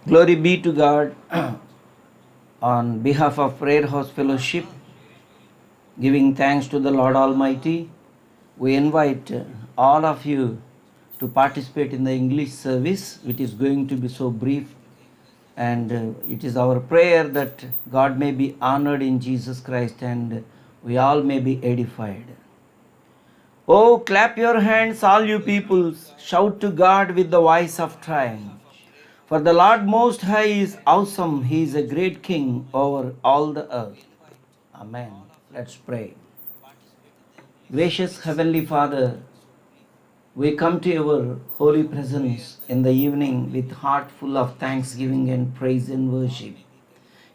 Glory be to God. On behalf of Prayer House Fellowship, giving thanks to the Lord Almighty, we invite all of you to participate in the English service, which is going to be so brief. And it is our prayer that God may be honored in Jesus Christ and we all may be edified. Oh, clap your hands, all you peoples. Shout to God with the voice of triumph. For the Lord Most High is awesome. He is a great King over all the earth. Amen. Let's pray. Gracious Heavenly Father, we come to your holy presence in the evening with heart full of thanksgiving and praise and worship.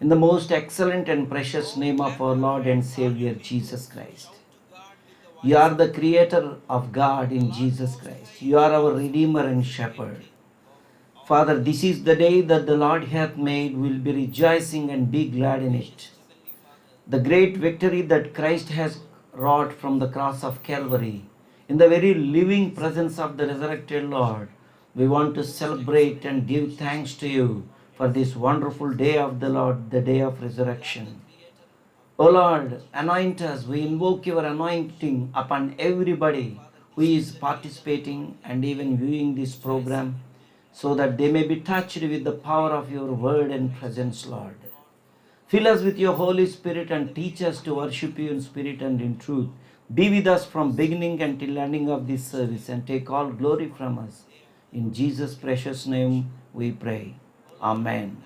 In the most excellent and precious name of our Lord and Savior Jesus Christ. You are the Creator of God in Jesus Christ. You are our Redeemer and Shepherd. Father, this is the day that the Lord hath made. We will be rejoicing and be glad in it. The great victory that Christ has wrought from the cross of Calvary, in the very living presence of the resurrected Lord, we want to celebrate and give thanks to you for this wonderful day of the Lord, the day of resurrection. O Lord, anoint us. We invoke your anointing upon everybody who is participating and even viewing this program, so that they may be touched with the power of your word and presence, Lord. Fill us with your Holy Spirit and teach us to worship you in spirit and in truth. Be with us from beginning until ending of this service and take all glory from us. In Jesus' precious name we pray. Amen.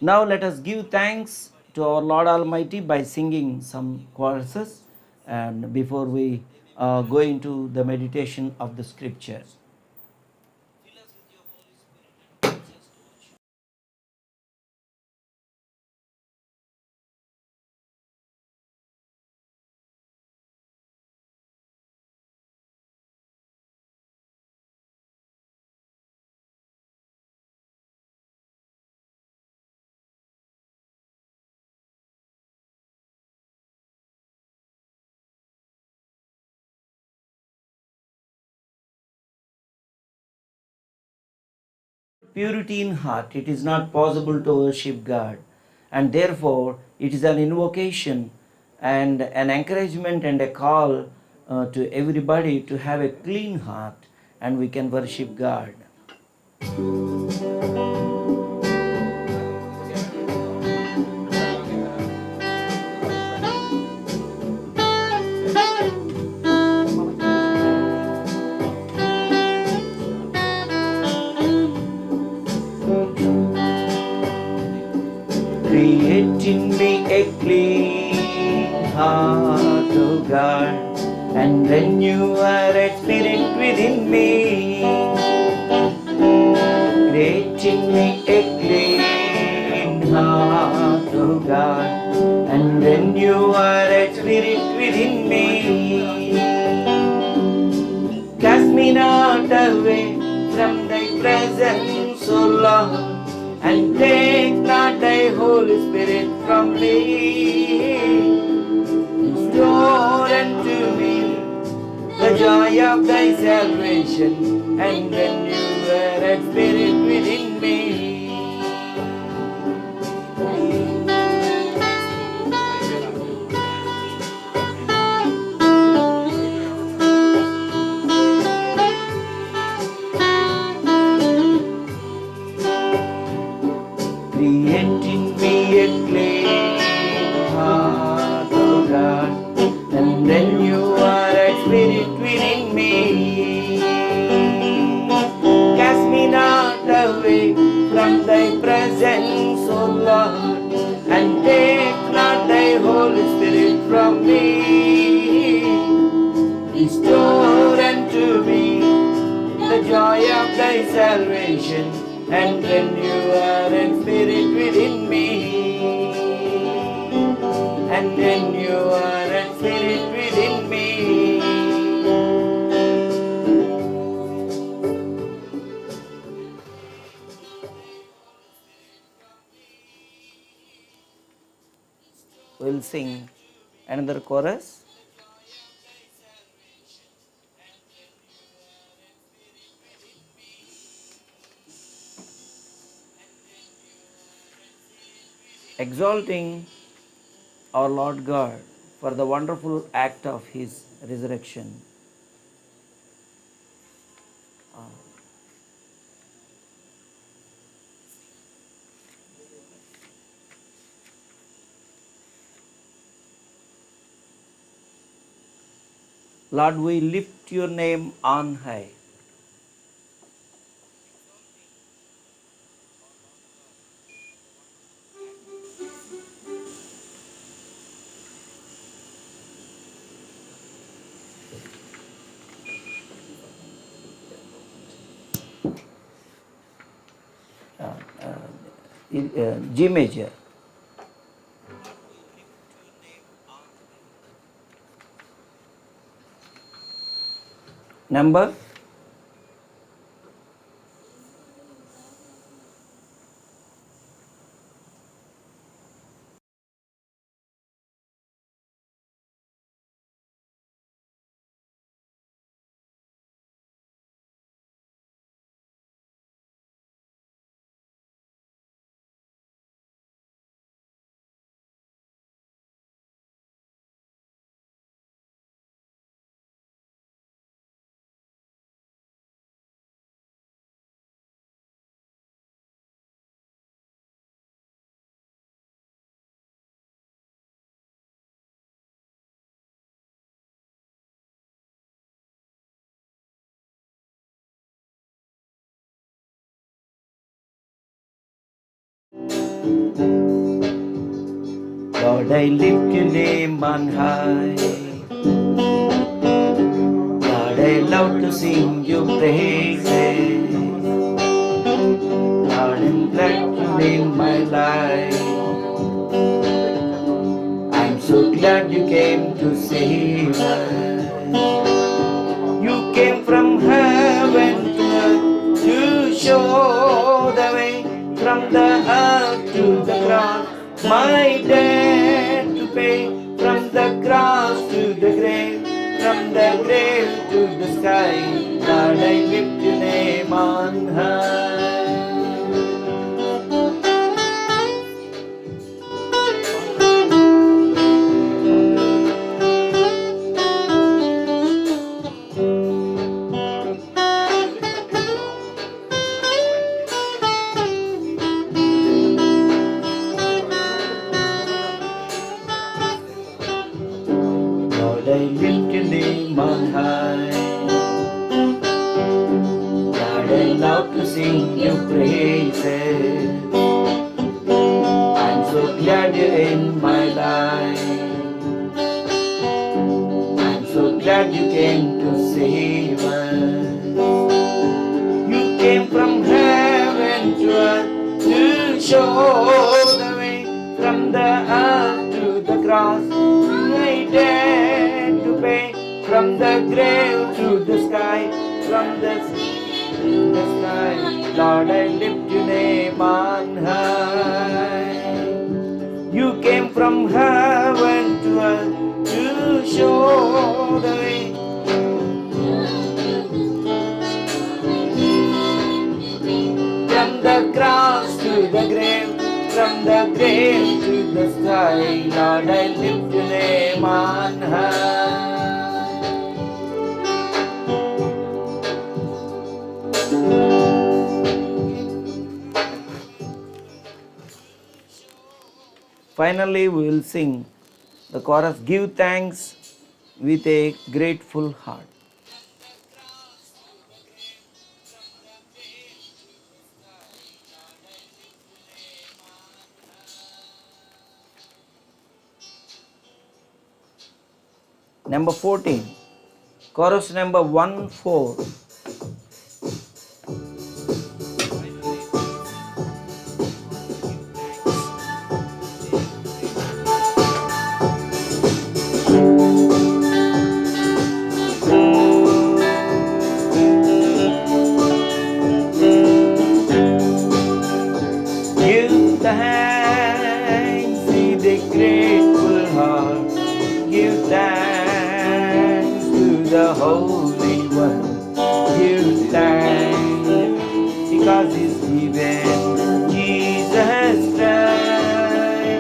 Now let us give thanks to our Lord Almighty by singing some choruses and before we go into the meditation of the scripture. Purity in heart, it is not possible to worship God, and therefore it is an invocation and an encouragement and a call to everybody to have a clean heart and we can worship God. Create in me a clean heart, O God, and renew a right spirit within me. Create in me a clean heart, O God, and renew a right spirit within me. Cast me not away from thy presence, O Lord, and take not thy Holy Spirit from me. Restore unto me the joy of thy salvation, and renew a right spirit within me. Create in me a clean heart, O God, and renew a right spirit within me. Cast me not away from thy presence, O Lord, and take not thy Holy Spirit from me. Restore unto me the joy of thy salvation, and renew a right spirit within me. And renew a right spirit within me. We'll sing another chorus. exalting our Lord God for the wonderful act of His resurrection. Lord, we lift your name on high. G major. Number Lord, I lift your name on high. Lord, I love to sing your praises. Lord, I'm glad to live my life. I'm so glad you came to save us. You came from heaven to earth to show the way from the earth to the cross. My debt to pay from the cross to the grave, from the grave to the sky. Lord, I lift your name on high. Lord, I lift your name on high. Lord, I love to sing your praises. I'm so glad you're in my life. I'm so glad you came to save us. You came from heaven to earth to show the way from the earth to the cross. I dare to pay from the grave to the sky, from the sea to the sky. Lord, I lift your name on high. You came from heaven to earth to show the way. From the cross to the grave, from the grave to the sky, Lord, I lift your name on high. Finally, we will sing the chorus, Give Thanks with a Grateful Heart. Number 14, chorus number 1-4. Give thanks with a grateful heart. Give thanks to the Holy One. Give thanks because He's given Jesus Christ.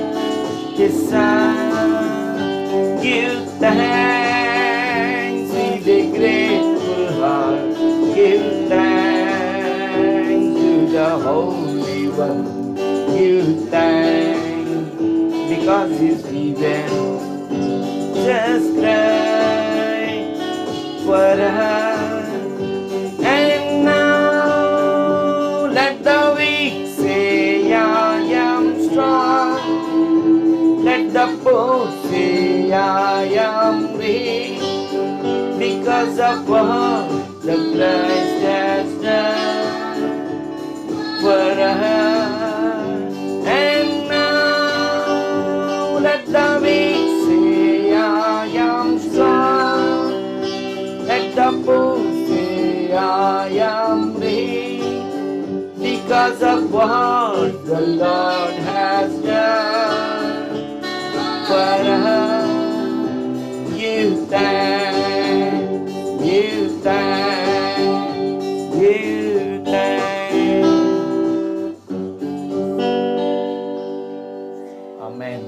for us. And now let the weak say, I am strong. Let the poor say, I am weak, because of what the Christ has done for us. And now let the weak say, I am strong. Let the poor say, I am weak, because of what the Lord has done for us. Give thanks, give thanks, give thanks. Amen.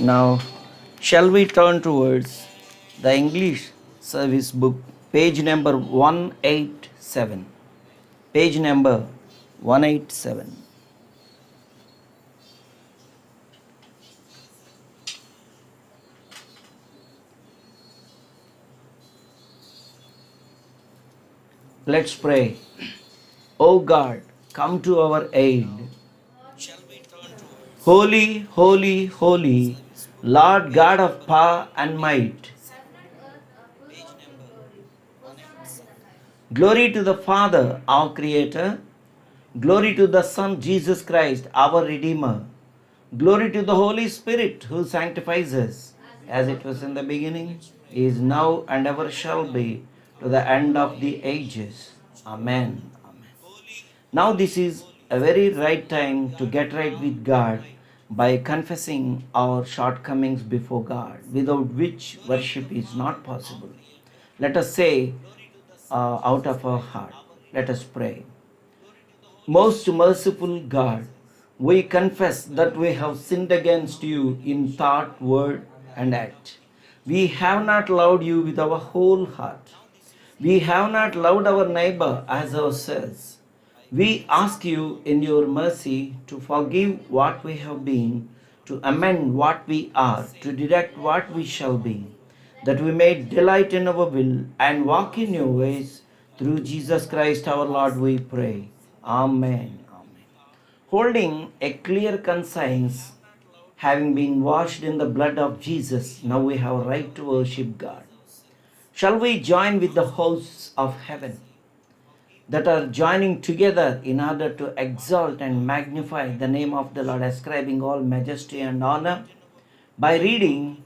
Now, shall we turn towards the English service book, page number 187. Page number 187. Let's pray. O God, come to our aid. Holy, holy, holy, Lord God of power and might. Glory to the Father, our Creator. Glory to the Son, Jesus Christ, our Redeemer. Glory to the Holy Spirit, who sanctifies us, as it was in the beginning, is now, and ever shall be, to the end of the ages. Amen. Amen. Now this is a very right time to get right with God by confessing our shortcomings before God, without which worship is not possible. Let us say out of our heart, let us pray. Most merciful God, we confess that we have sinned against you in thought, word, and act. We have not loved you with our whole heart. We have not loved our neighbor as ourselves. We ask you in your mercy to forgive what we have been, to amend what we are, to direct what we shall be, that we may delight in our will and walk in your ways. Through Jesus Christ our Lord we pray. Amen. Amen. Holding a clear conscience, having been washed in the blood of Jesus, now we have a right to worship God. Shall we join with the hosts of heaven that are joining together in order to exalt and magnify the name of the Lord, ascribing all majesty and honor, by reading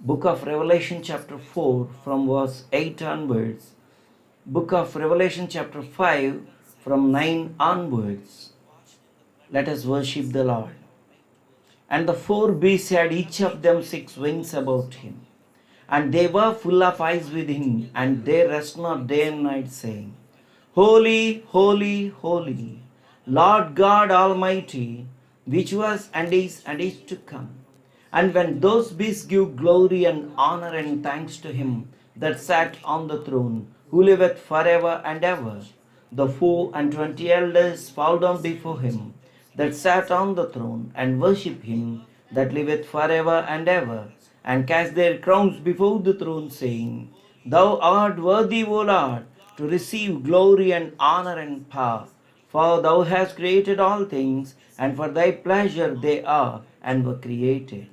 book of Revelation chapter 4 from verse 8 onwards, book of Revelation chapter 5 from 9 onwards. Let us worship the Lord. And the four beasts had each of them 6 wings about him, and they were full of eyes within, and they rest not day and night, saying, Holy, holy, holy, Lord God Almighty, which was and is to come. And when those beasts give glory and honor and thanks to him that sat on the throne, who liveth forever and ever, the 24 elders fall down before him that sat on the throne, and worship him that liveth forever and ever, and cast their crowns before the throne, saying, Thou art worthy, O Lord, to receive glory and honor and power, for thou hast created all things, and for thy pleasure they are and were created.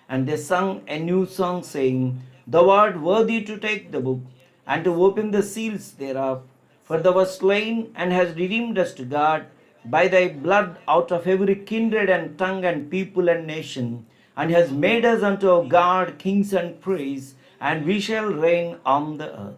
And they sung a new song, saying, Thou art worthy to take the book, and to open the seals thereof, for thou wast slain, and hast redeemed us to God by thy blood out of every kindred and tongue and people and nation, and hast made us unto our God kings and priests, and we shall reign on the earth.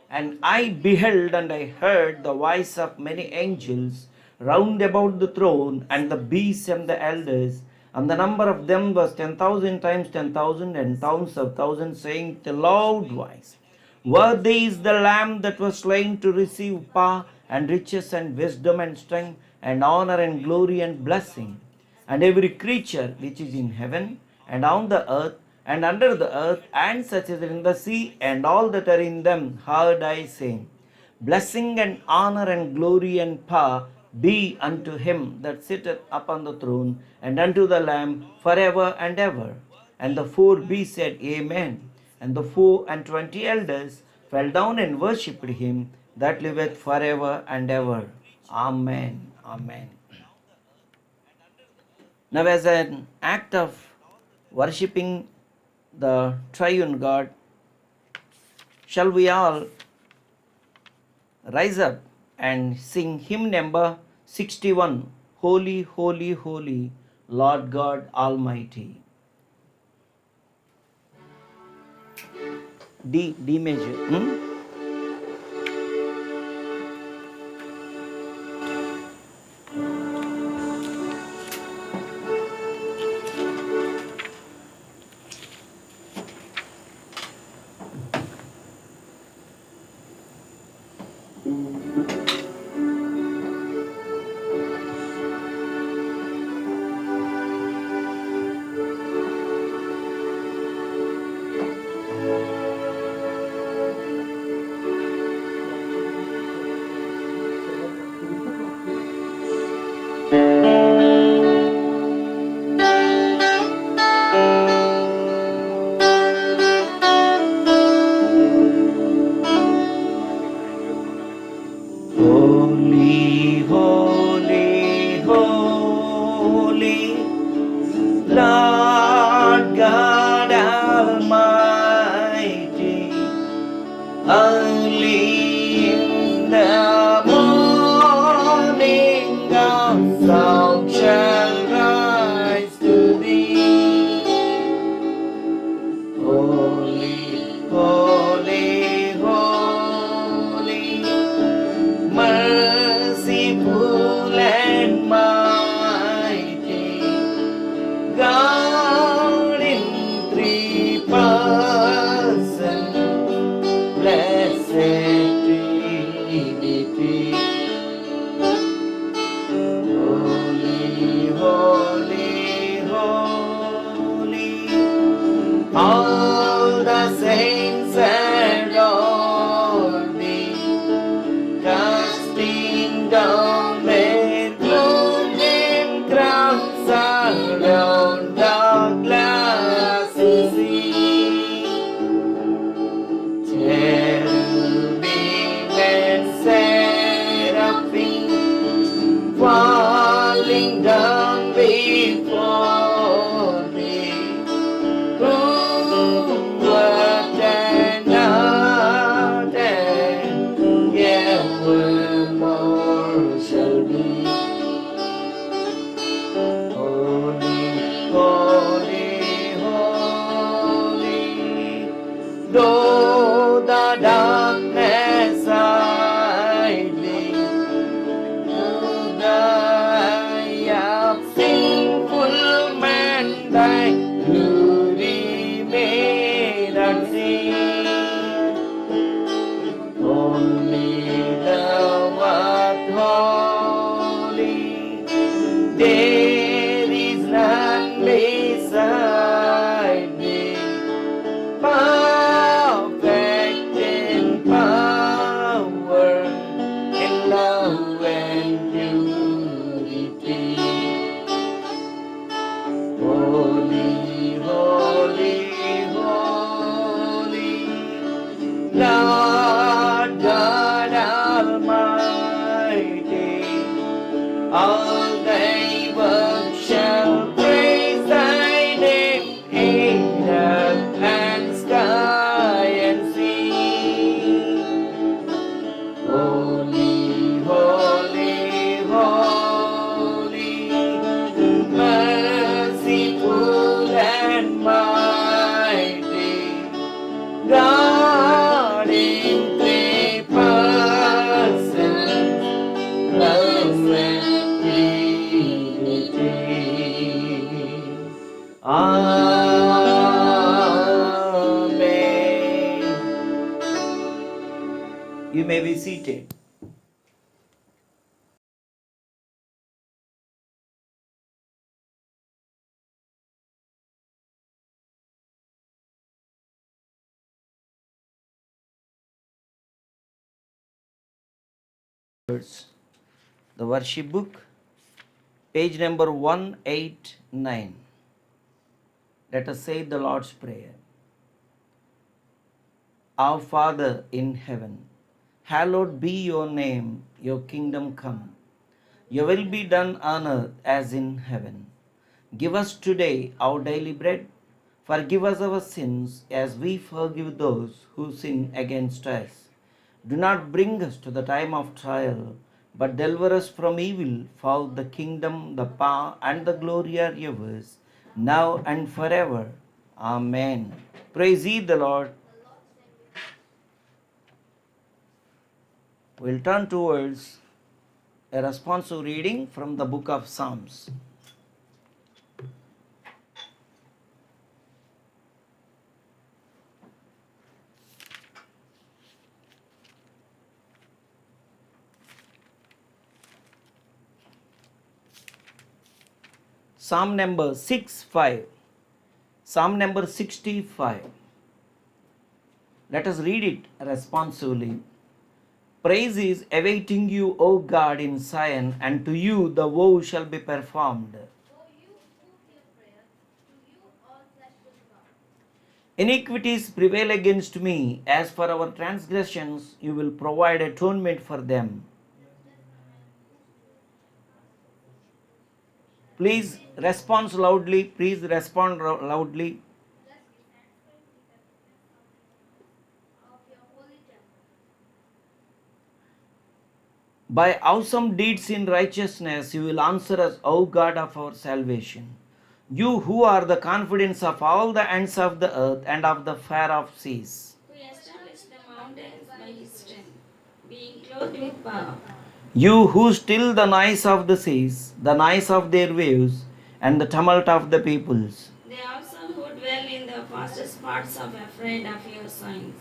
And I beheld and I heard the voice of many angels round about the throne, and the beasts and the elders, and the number of them was 10,000 times 10,000, and thousands of thousands, saying with a loud voice, Worthy is the Lamb that was slain to receive power and riches and wisdom and strength and honor and glory and blessing. And every creature which is in heaven and on the earth and under the earth, and such as are in the sea, and all that are in them, heard I say, blessing and honor and glory and power be unto him that sitteth upon the throne, and unto the Lamb forever and ever. And the four beasts said, Amen. And the 24 elders fell down and worshipped him that liveth forever and ever. Amen. Amen. Now, as an act of worshipping the triune God, shall we all rise up and sing hymn number 61, Holy, Holy, Holy, Lord God Almighty. D major. Holy, holy, holy, Lord God Almighty, early in the morning our song shall rise to thee. Holy, holy, holy, merciful and mighty, God in three persons, blessed Trinity. Holy, holy, holy, all the saints adore thee, casting down their golden crowns around the glassy sea. Cherubim and seraphim falling down before thee, who wert and art and evermore shall be. Holy, holy, holy, though the darkness hide thee, through the eye of sinful man thy glory may not see. Only thou art holy, there is none beside thee, perfect in power, in love and purity. Holy, holy, holy, Lord God Almighty, all thy works shall praise thy name in earth and sky and sea. Holy, holy, holy, merciful and mighty, God in three persons, blessed Trinity. Amen. You may be seated. The worship book, page number 189. Let us say the Lord's Prayer. Our Father in heaven, hallowed be your name, your kingdom come. Your will be done on earth as in heaven. Give us today our daily bread. Forgive us our sins as we forgive those who sin against us. Do not bring us to the time of trial, but deliver us from evil. For the kingdom, the power, and the glory are yours, now and forever. Amen. Praise ye the Lord. We'll turn towards a responsive reading from the book of Psalms. Psalm number 65. Psalm number 65. Let us read it responsively. Praise is awaiting you, O God, in Zion, and to you the vow shall be performed. Iniquities prevail against me. As for our transgressions, you will provide atonement for them. Please respond loudly. Please respond loudly. By awesome deeds in righteousness, you will answer us, O God of our salvation. You who are the confidence of all the ends of the earth and of the far off seas. Who established the mountains by his strength, being clothed with power. You who still the noise of the seas, the noise of their waves, and the tumult of the peoples. They also who dwell in the fastest parts are afraid of your signs.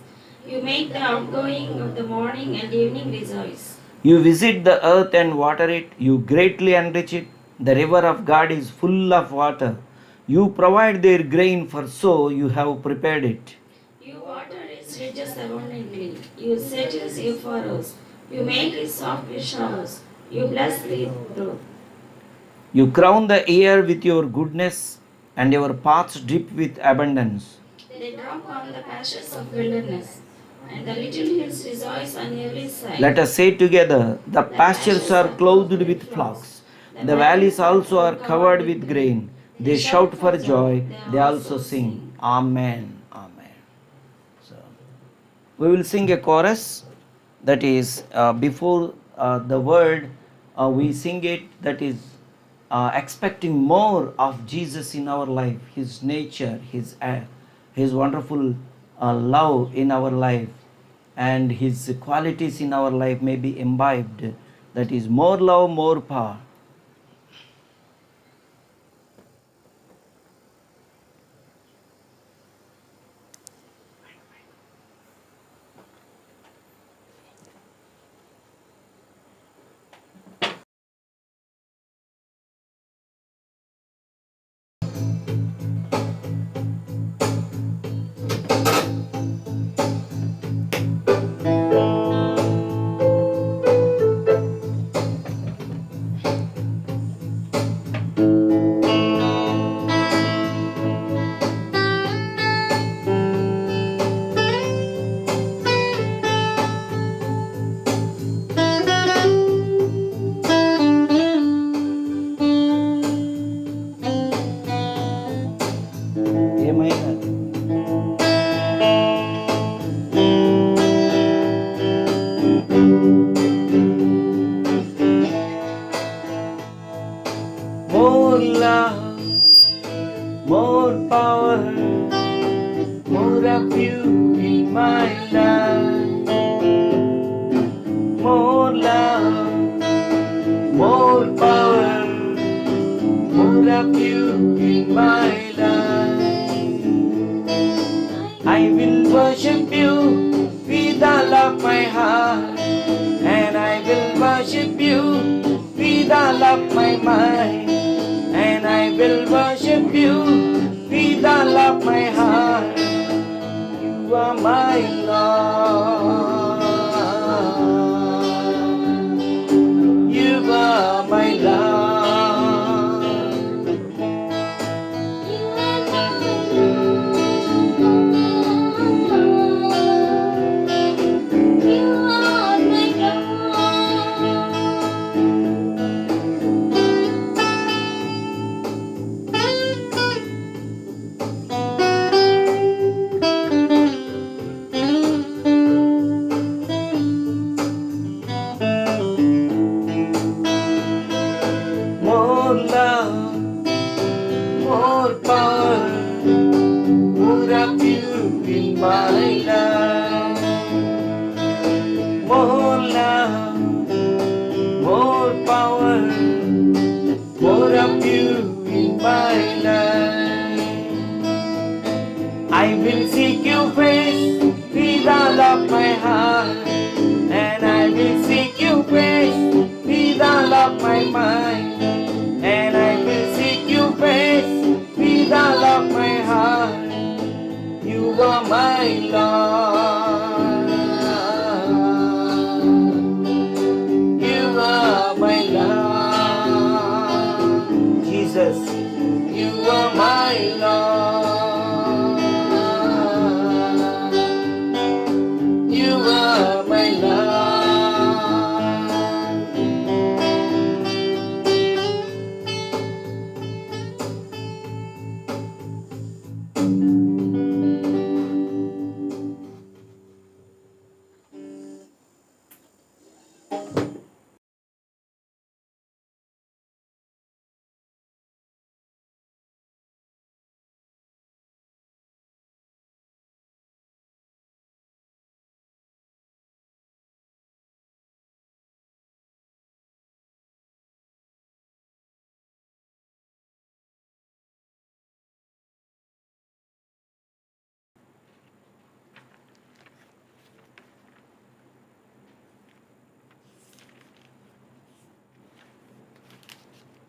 You make the outgoing of the morning and evening rejoice. You visit the earth and water it, you greatly enrich it. The river of God is full of water. You provide their grain, for so you have prepared it. You water its ridges abundantly. You sedges your furrows. You make it soft with showers. You bless the growth. You crown the air with your goodness, and your paths drip with abundance. They drop on the pastures of wilderness, and the little hills rejoice on every side. Let us say together, the pastures are clothed with flocks. The valleys also are covered with grain. They shout for joy. They also sing. Amen. Amen. So, we will sing a chorus. That is, before the word, we sing it. That is, expecting more of Jesus in our life, His nature, His wonderful love in our life, and His qualities in our life may be imbibed. That is, more love, more power. More love, more power, more of you in my life. More love, more power, more of you in my life. I will worship you with all of my heart, and I will worship you with all of my mind, and I will worship you with all of my heart. You are my Lord.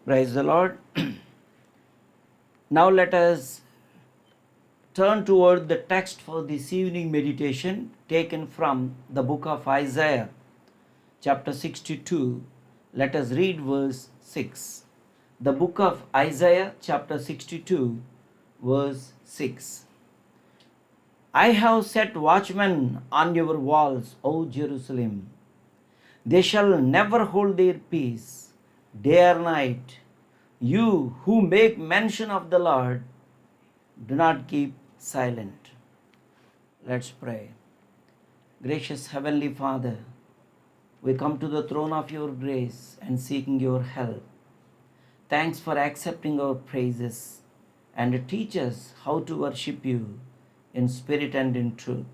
Praise the Lord. Now let us turn toward the text for this evening meditation taken from the book of Isaiah, chapter 62. Let us read verse 6. The book of Isaiah, chapter 62, verse 6. I have set watchmen on your walls, O Jerusalem. They shall never hold their peace, day or night. You who make mention of the Lord, do not keep silent. Let's pray. Gracious Heavenly Father, we come to the throne of your grace and seeking your help. Thanks for accepting our praises and teach us how to worship you in spirit and in truth.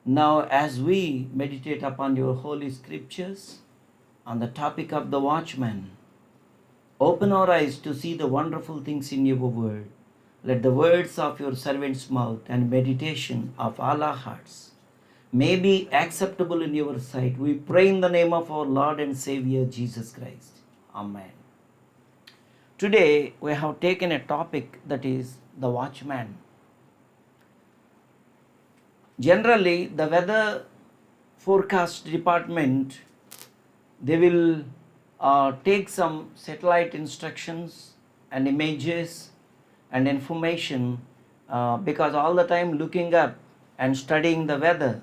Now, as we meditate upon your holy scriptures on the topic of the watchman, open our eyes to see the wonderful things in your word. Let the words of your servant's mouth and meditation of all our hearts may be acceptable in your sight. We pray in the name of our Lord and Savior Jesus Christ. Amen. Today we have taken a topic that is the watchman. Generally, the weather forecast department, they will take some satellite instructions and images and information because all the time looking up and studying the weather.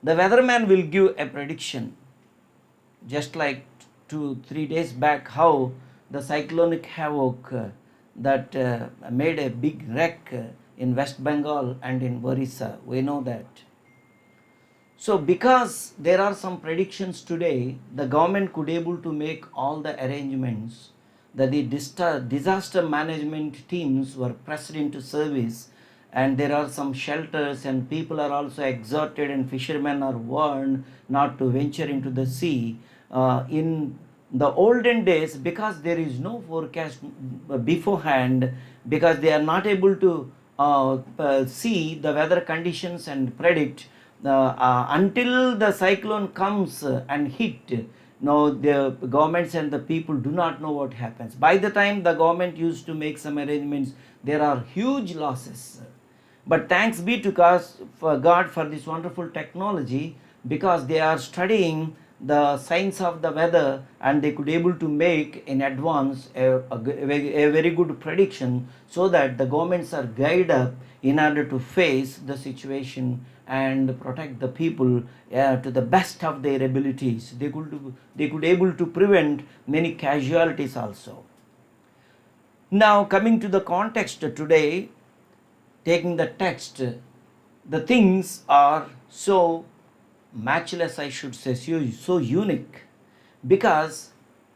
The weatherman will give a prediction, just like 2-3 days back, how the cyclonic havoc that made a big wreck in West Bengal and in Orissa. We know that. So because there are some predictions today, the government could able to make all the arrangements that the disaster management teams were pressed into service, and there are some shelters and people are also exhorted and fishermen are warned not to venture into the sea. In the olden days, because there is no forecast beforehand, because they are not able to see the weather conditions and predict until the cyclone comes and hit. Now the governments and the people do not know what happens. By the time the government used to make some arrangements, there are huge losses. But thanks be to God for this wonderful technology, because they are studying the science of the weather and they could able to make in advance a very good prediction, so that the governments are guided up in order to face the situation and protect the people to the best of their abilities. They could able to prevent many casualties also. Now coming to the context today, taking the text, the things are so matchless, I should say, so unique, because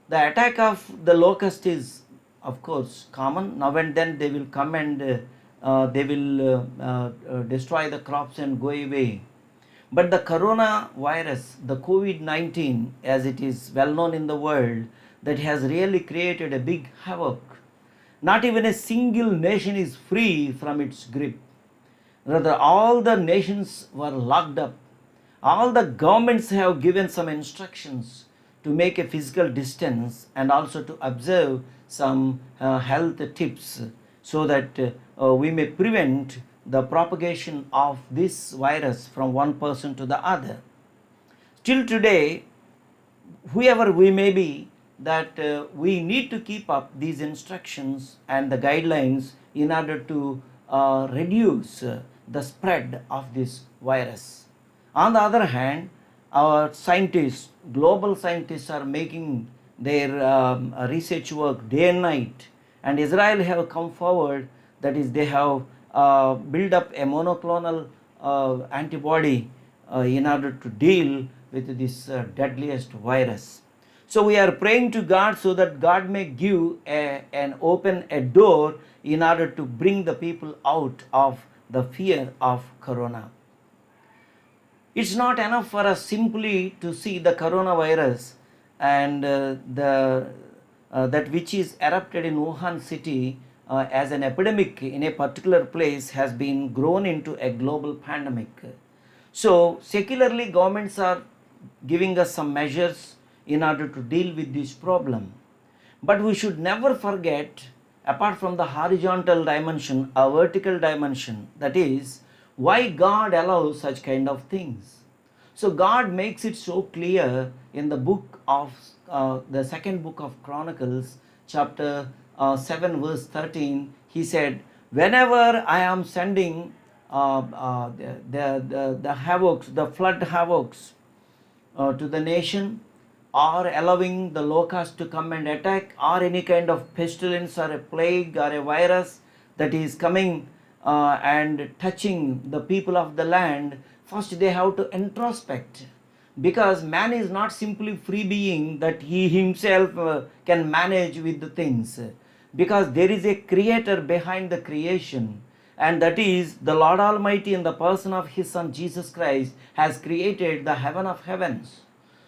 the attack of the locust is of course common. Now and then they will come and they will destroy the crops and go away. But the coronavirus, the COVID-19, as it is well known in the world, that has really created a big havoc. Not even a single nation is free from its grip. Rather, all the nations were locked up. All the governments have given some instructions to make a physical distance and also to observe some health tips, so that we may prevent the propagation of this virus from one person to the other. Till today, whoever we may be, that we need to keep up these instructions and the guidelines in order to reduce the spread of this virus. On the other hand, our scientists, global scientists, are making their research work day and night, and Israel have come forward, that is, they have built up a monoclonal antibody in order to deal with this deadliest virus. So we are praying to God so that God may give and open a door in order to bring the people out of the fear of corona. It's not enough for us simply to see the coronavirus and that which is erupted in Wuhan city as an epidemic in a particular place has been grown into a global pandemic. So secularly, governments are giving us some measures in order to deal with this problem. But we should never forget, apart from the horizontal dimension, a vertical dimension. That is, why God allows such kind of things. So God makes it so clear in the book of the second book of Chronicles, chapter 7, verse 13. He said, "Whenever I am sending the havocs, the flood havocs to the nation, or allowing the locust to come and attack, or any kind of pestilence or a plague or a virus that is coming and touching the people of the land, first they have to introspect, because man is not simply free being that he himself can manage with the things, because there is a creator behind the creation, and that is the Lord Almighty in the person of his son Jesus Christ has created the heaven of heavens.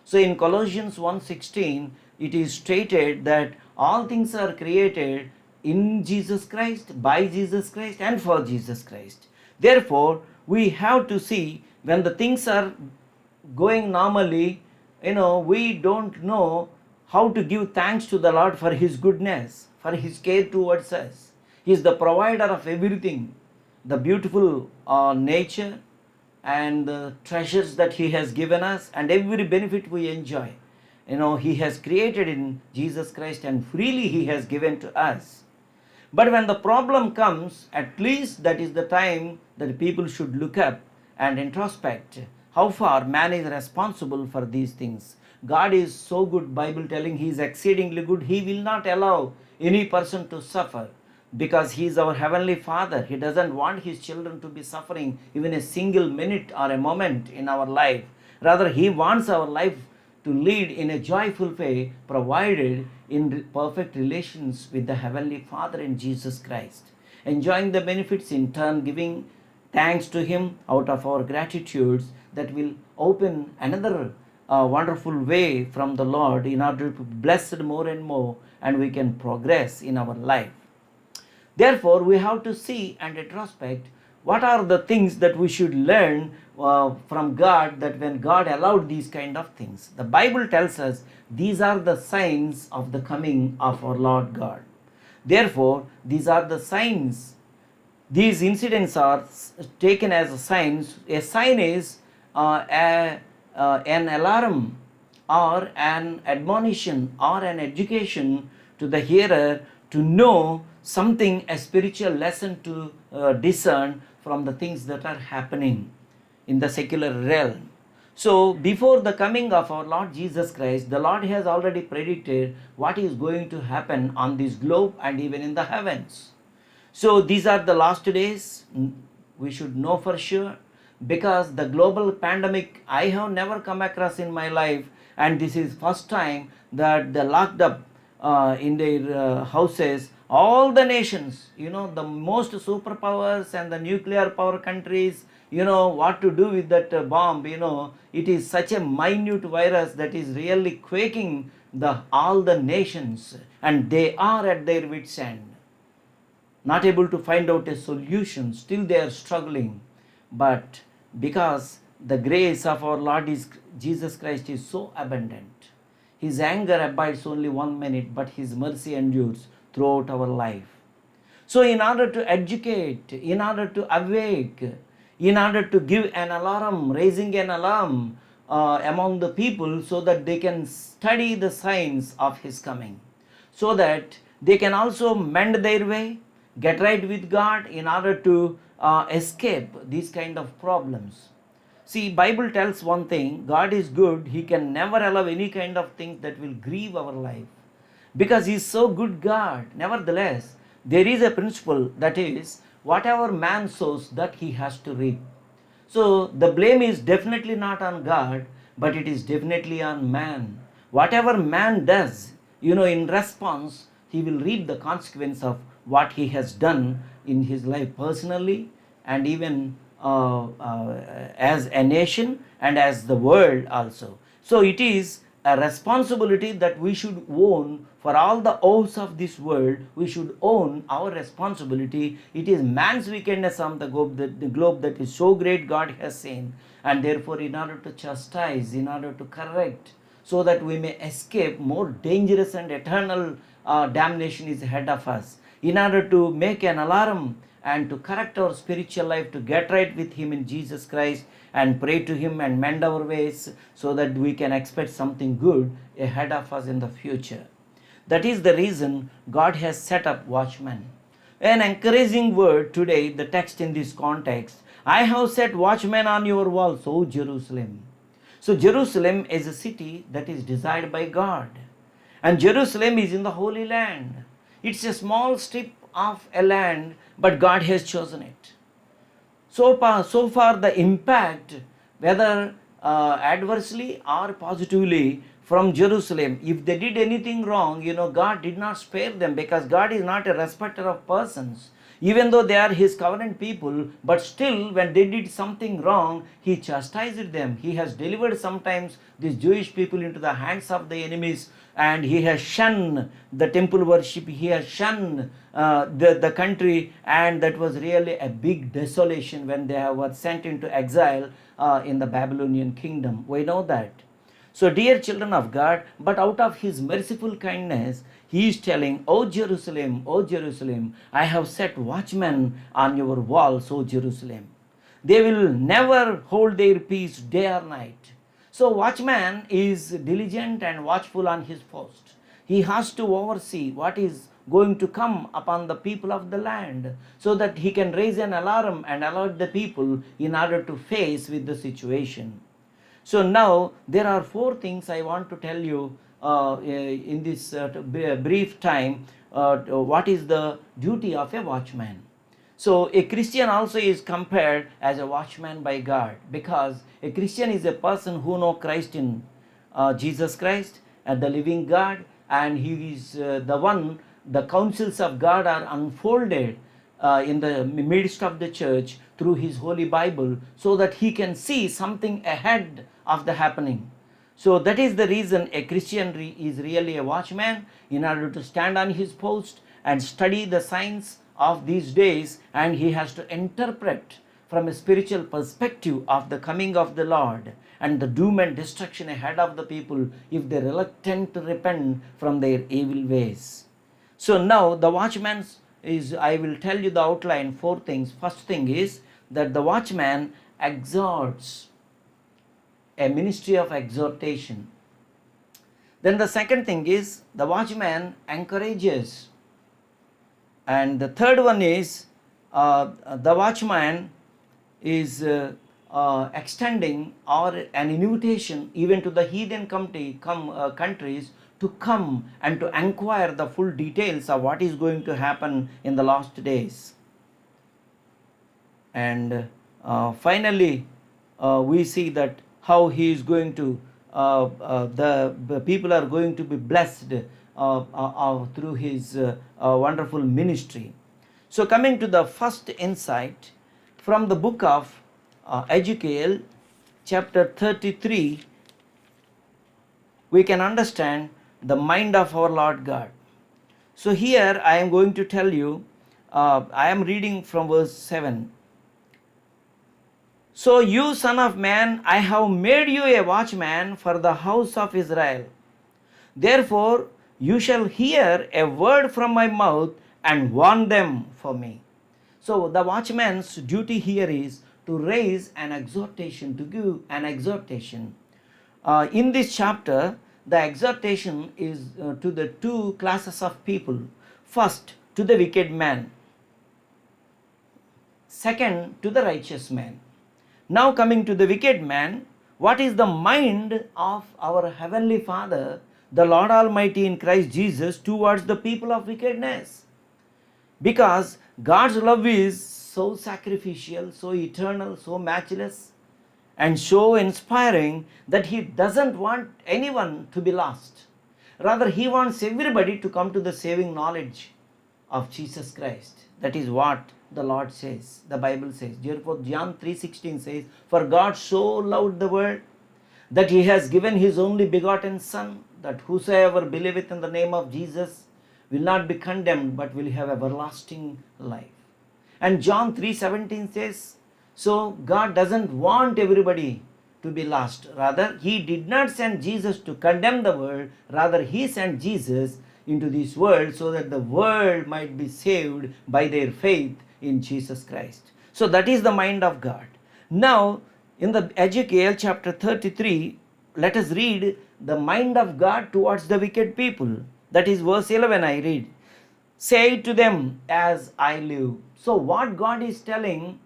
So in Colossians 1:16 it is stated that all things are created in Jesus Christ, by Jesus Christ, and for Jesus Christ. Therefore we have to see, when the things are going normally, we don't know how to give thanks to the Lord for his goodness, for his care towards us. He is the provider of everything, the beautiful nature and the treasures that he has given us, and every benefit we enjoy, he has created in Jesus Christ, and freely he has given to us. But when the problem comes, at least that is the time that people should look up and introspect how far man is responsible for these things. God is so good, Bible telling he is exceedingly good. He will not allow any person to suffer, because he is our heavenly Father. He doesn't want his children to be suffering even a single minute or a moment in our life. Rather, he wants our life to lead in a joyful way, provided in perfect relations with the heavenly Father in Jesus Christ, enjoying the benefits, in turn giving thanks to him out of our gratitudes, that will open another wonderful way from the Lord in order to be blessed more and more, and we can progress in our life. Therefore, we have to see and retrospect what are the things that we should learn from God, that when God allowed these kind of things. The Bible tells us these are the signs of the coming of our Lord God. Therefore, these are the signs. These incidents are taken as signs. A sign is an alarm or an admonition or an education to the hearer to know something, a spiritual lesson to discern from the things that are happening in the secular realm. So before the coming of our Lord Jesus Christ, the Lord has already predicted what is going to happen on this globe and even in the heavens. So these are the last days, we should know for sure, because the global pandemic I have never come across in my life, and this is first time that they locked up in their houses all the nations, the most superpowers and the nuclear power countries, what to do with that bomb. It is such a minute virus that is really quaking all the nations, and they are at their wits' end, not able to find out a solution. Still they are struggling. But because the grace of our Lord Jesus Christ is so abundant, his anger abides only 1 minute, but his mercy endures throughout our life. So in order to educate, in order to awake, in order to give an alarm, raising an alarm among the people, so that they can study the signs of his coming, so that they can also mend their way, get right with God, in order to escape these kind of problems. See, Bible tells one thing: God is good. He can never allow any kind of things that will grieve our life, because he is so good God. Nevertheless, there is a principle, that is, whatever man sows, that he has to reap. So the blame is definitely not on God, but it is definitely on man. Whatever man does, in response, he will reap the consequence of what he has done in his life personally, and even as a nation and as the world also. So it is a responsibility that we should own. For all the woes of this world, we should own our responsibility. It is man's wickedness on the globe that is so great God has seen, and therefore in order to chastise, in order to correct, so that we may escape more dangerous and eternal damnation is ahead of us. In order to make an alarm and to correct our spiritual life, to get right with Him in Jesus Christ and pray to Him and mend our ways so that we can expect something good ahead of us in the future. That is the reason God has set up watchmen. An encouraging word today, the text in this context, I have set watchmen on your walls, O Jerusalem. So Jerusalem is a city that is desired by God. And Jerusalem is in the Holy Land. It's a small strip of a land, but God has chosen it. So far the impact, whether adversely or positively from Jerusalem, if they did anything wrong, God did not spare them, because God is not a respecter of persons. Even though they are His covenant people, but still when they did something wrong, He chastised them. He has delivered sometimes these Jewish people into the hands of the enemies, and He has shunned the temple worship. He has shunned the country, and that was really a big desolation when they were sent into exile in the Babylonian kingdom. We know that. So, dear children of God, but out of His merciful kindness, He is telling, O Jerusalem, I have set watchmen on your walls, O Jerusalem. They will never hold their peace day or night. So, watchman is diligent and watchful on his post. He has to oversee what is going to come upon the people of the land, so that he can raise an alarm and alert the people in order to face with the situation. So now there are 4 things I want to tell you in this brief time. What is the duty of a watchman? So a Christian also is compared as a watchman by God, because a Christian is a person who knows Christ in Jesus Christ and the living God, and he is the one, the counsels of God are unfolded in the midst of the church through his holy Bible, so that he can see something ahead of the happening. So that is the reason a Christian is really a watchman, in order to stand on his post and study the signs of these days, and he has to interpret from a spiritual perspective of the coming of the Lord and the doom and destruction ahead of the people if they are reluctant to repent from their evil ways. So now the watchman is, I will tell you the outline, 4 things. First thing is that the watchman exhorts, a ministry of exhortation. Then the second thing is the watchman encourages. And the third one is the watchman is extending or an invitation even to the heathen countries to come and to inquire the full details of what is going to happen in the last days. And finally, we see that how he is going to, the people are going to be blessed through his wonderful ministry. So coming to the first insight from the book of Ezekiel chapter 33, we can understand the mind of our Lord God. So here I am going to tell you, I am reading from verse 7. So you, son of man, I have made you a watchman for the house of Israel. Therefore you shall hear a word from my mouth and warn them for me. So the watchman's duty here is to raise an exhortation, to give an exhortation. In this chapter, the exhortation is to the 2 classes of people. First, to the wicked man. Second, to the righteous man. Now coming to the wicked man, what is the mind of our Heavenly Father, the Lord Almighty in Christ Jesus, towards the people of wickedness? Because God's love is so sacrificial, so eternal, so matchless, and so inspiring that He doesn't want anyone to be lost. Rather, He wants everybody to come to the saving knowledge of Jesus Christ. That is what the Lord says, the Bible says. Therefore, John 3:16 says, for God so loved the world that He has given His only begotten Son, that whosoever believeth in the name of Jesus will not be condemned, but will have everlasting life. And John 3:17 says, so God doesn't want everybody to be lost. Rather, he did not send Jesus to condemn the world. Rather, he sent Jesus into this world so that the world might be saved by their faith in Jesus Christ. So that is the mind of God. Now, in the Ezekiel chapter 33, let us read the mind of God towards the wicked people. That is verse 11 I read. Say to them, as I live. So what God is telling,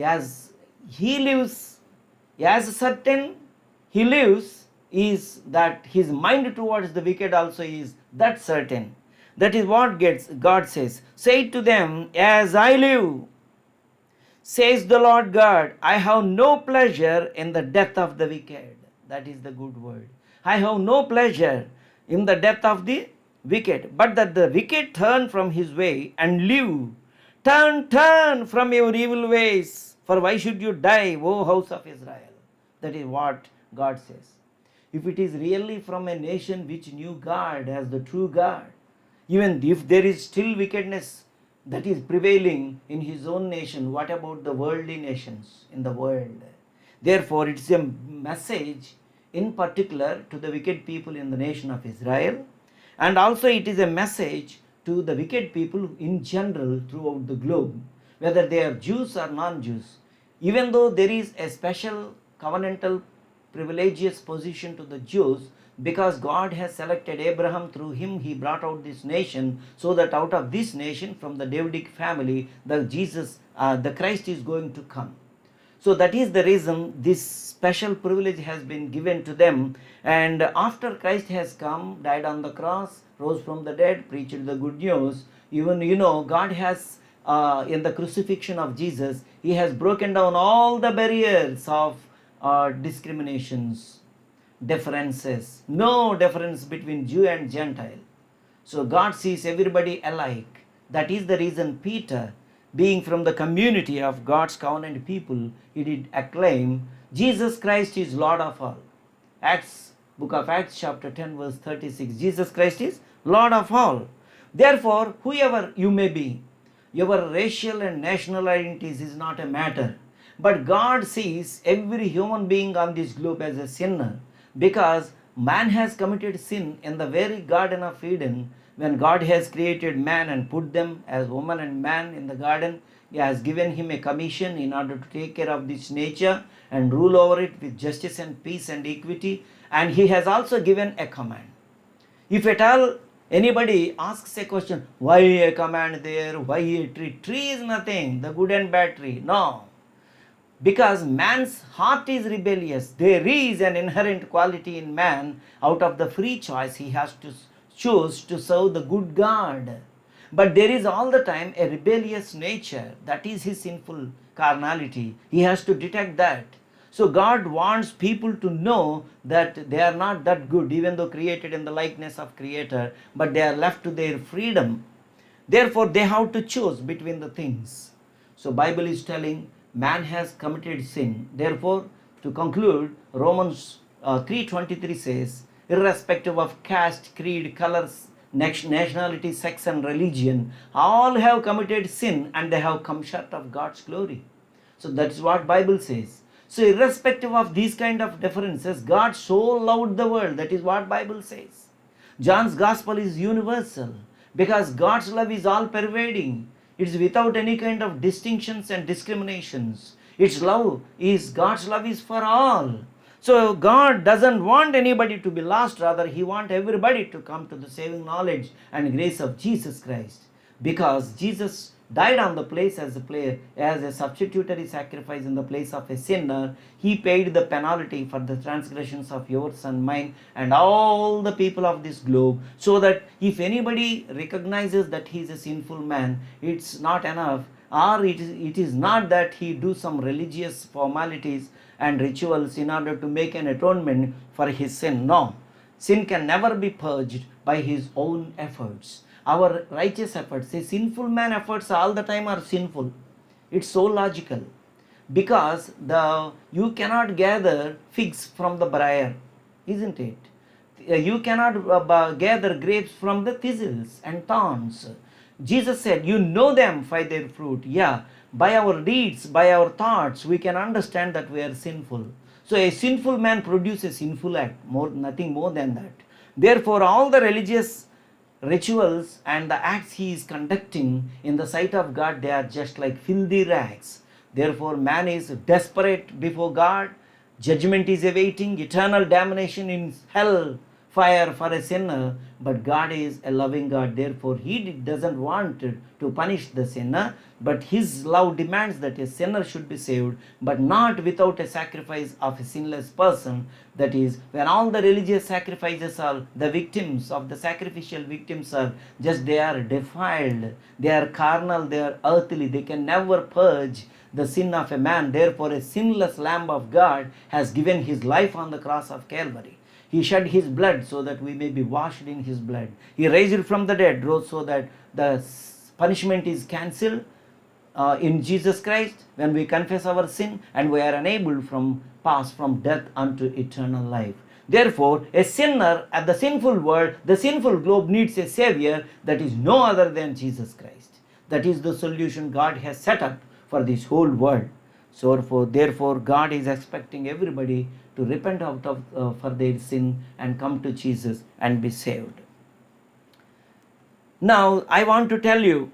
as he lives, as certain he lives, is that his mind towards the wicked also is that certain. That is what God says. Say to them, as I live, says the Lord God, I have no pleasure in the death of the wicked. That is the good word. I have no pleasure in the death of the wicked, but that the wicked turn from his way and live. Turn from your evil ways. For why should you die, O house of Israel? That is what God says. If it is really from a nation which knew God as the true God, even if there is still wickedness that is prevailing in his own nation, what about the worldly nations in the world? Therefore, it is a message in particular to the wicked people in the nation of Israel, and also it is a message to the wicked people in general throughout the globe, whether they are Jews or non-Jews. Even though there is a special covenantal privilegious position to the Jews, because God has selected Abraham, through him he brought out this nation, so that out of this nation, from the Davidic family, the Christ is going to come. So that is the reason this special privilege has been given to them. And after Christ has come, died on the cross, rose from the dead, preached the good news, even God has in the crucifixion of Jesus, he has broken down all the barriers of discriminations, differences, no difference between Jew and Gentile. So God sees everybody alike. That is the reason Peter, being from the community of God's covenant people, he did acclaim, Jesus Christ is Lord of all. Book of Acts chapter 10 verse 36, Jesus Christ is Lord of all. Therefore, whoever you may be, your racial and national identities is not a matter. But God sees every human being on this globe as a sinner, because man has committed sin in the very Garden of Eden. When God has created man and put them as woman and man in the garden, he has given him a commission in order to take care of this nature and rule over it with justice and peace and equity. And he has also given a command. If at all anybody asks a question, why a command there, why a tree? Tree is nothing, the good and bad tree. No. Because man's heart is rebellious. There is an inherent quality in man. Out of the free choice, he has to choose to serve the good God. But there is all the time a rebellious nature. That is his sinful carnality. He has to detect that. So God wants people to know that they are not that good, even though created in the likeness of Creator, but they are left to their freedom. Therefore, they have to choose between the things. So Bible is telling man has committed sin. Therefore, to conclude, Romans 3:23 says, irrespective of caste, creed, colors, nationality, sex and religion, all have committed sin and they have come short of God's glory. So that's what Bible says. So irrespective of these kind of differences, God so loved the world. That is what Bible says. John's gospel is universal, because God's love is all pervading. It is without any kind of distinctions and discriminations. God's love is for all. So God doesn't want anybody to be lost. Rather, he wants everybody to come to the saving knowledge and grace of Jesus Christ. Because Jesus died on the place as a substitutory sacrifice in the place of a sinner. He paid the penalty for the transgressions of yours and mine and all the people of this globe, so that if anybody recognizes that he is a sinful man, it's not enough, or it is not that he do some religious formalities and rituals in order to make an atonement for his sin. No, sin can never be purged by his own efforts. Our righteous efforts, a sinful man efforts all the time are sinful. It's so logical. Because you cannot gather figs from the briar, isn't it? You cannot gather grapes from the thistles and thorns. Jesus said, you know them by their fruit. Yeah, by our deeds, by our thoughts, we can understand that we are sinful. So a sinful man produces a sinful act, nothing more than that. Therefore, all the religious rituals and the acts he is conducting in the sight of God, they are just like filthy rags. Therefore, man is desperate before God. Judgment is awaiting, eternal damnation in hell fire for a sinner. But God is a loving God. Therefore, He doesn't want to punish the sinner, but His love demands that a sinner should be saved, but not without a sacrifice of a sinless person. That is, when all the religious sacrifices are, the victims of the sacrificial victims are just, they are defiled, they are carnal, they are earthly, they can never purge the sin of a man. Therefore, a sinless Lamb of God has given His life on the cross of Calvary. He shed His blood so that we may be washed in His blood. He raised from the dead, rose so that the punishment is cancelled in Jesus Christ when we confess our sin, and we are enabled from pass from death unto eternal life. Therefore, a sinner at the sinful world, the sinful globe needs a Savior that is no other than Jesus Christ. That is the solution God has set up for this whole world. So therefore, God is expecting everybody to repent out of for their sin and come to Jesus and be saved. Now, I want to tell you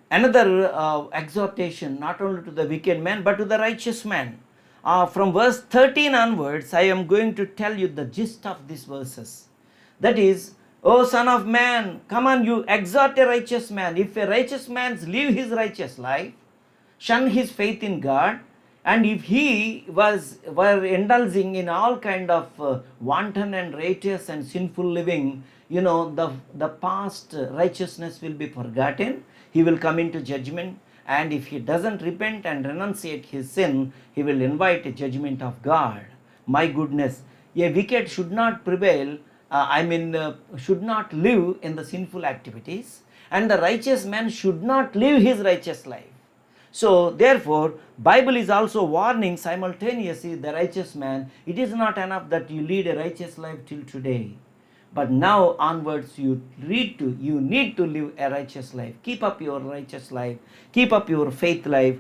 another exhortation, not only to the wicked man but to the righteous man. From verse 13 onwards, I am going to tell you the gist of these verses. That is, O son of man, come on, you exhort a righteous man. If a righteous man live his righteous life, shun his faith in God, and if he were indulging in all kind of wanton and righteous and sinful living, the past righteousness will be forgotten. He will come into judgment, and if he doesn't repent and renunciate his sin, he will invite a judgment of God. My goodness, a wicked should not prevail, should not live in the sinful activities, and the righteous man should not live his righteous life. So therefore, Bible is also warning simultaneously the righteous man. It is not enough that you lead a righteous life till today, but now onwards you need to live a righteous life. Keep up your righteous life, keep up your faith life,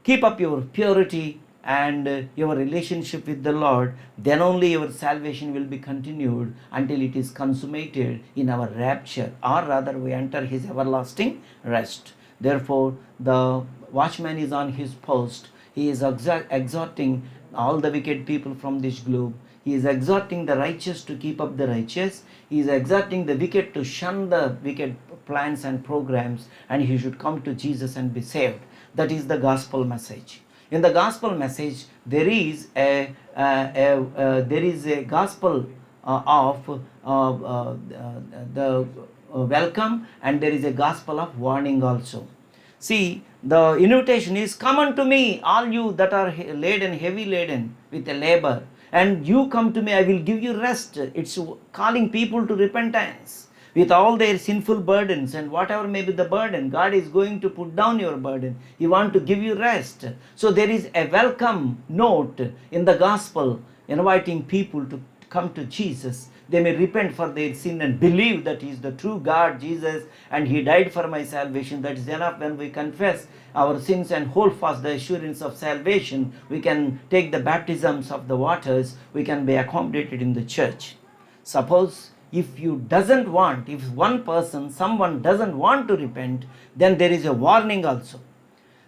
keep up your purity and your relationship with the Lord. Then only your salvation will be continued until it is consummated in our rapture, or rather we enter His everlasting rest. Therefore, the watchman is on his post. He is exhorting all the wicked people from this globe. He is exhorting the righteous to keep up the righteous. He is exhorting the wicked to shun the wicked plans and programs, and he should come to Jesus and be saved. That is the gospel message. In the gospel message, there is a gospel of the welcome, and there is a gospel of warning also. See, the invitation is, come unto me, all you that are heavy laden with a labor, and you come to me, I will give you rest. It's calling people to repentance with all their sinful burdens, and whatever may be the burden, God is going to put down your burden. He wants to give you rest. So there is a welcome note in the gospel inviting people to come to Jesus. They may repent for their sin and believe that He is the true God, Jesus, and He died for my salvation. That is enough. When we confess our sins and hold fast the assurance of salvation, we can take the baptisms of the waters, we can be accommodated in the church. Suppose if someone doesn't want to repent, then there is a warning also.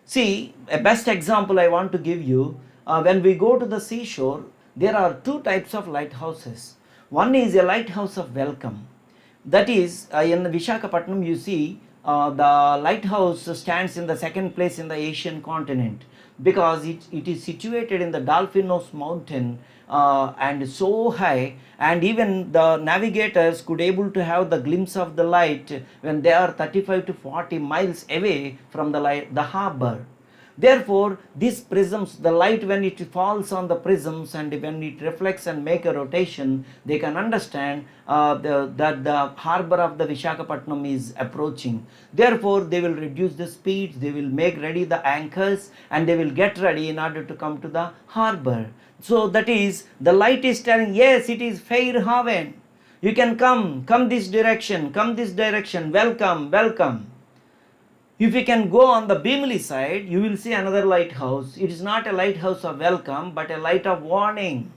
See, a best example I want to give you, when we go to the seashore, there are two types of lighthouses. One is a lighthouse of welcome. That is, in Visakhapatnam, you see, the lighthouse stands in the second place in the Asian continent, because it is situated in the Dolphinos mountain and so high, and even the navigators could able to have the glimpse of the light when they are 35 to 40 miles away from the harbor. Therefore, these prisms, the light when it falls on the prisms and when it reflects and make a rotation, they can understand that the harbor of the Visakhapatnam is approaching. Therefore, they will reduce the speed, they will make ready the anchors, and they will get ready in order to come to the harbor. So that is, the light is telling, yes, it is fair haven. You can come this direction, welcome. If you can go on the Bimli side, you will see another lighthouse. It is not a lighthouse of welcome, but a light of warning.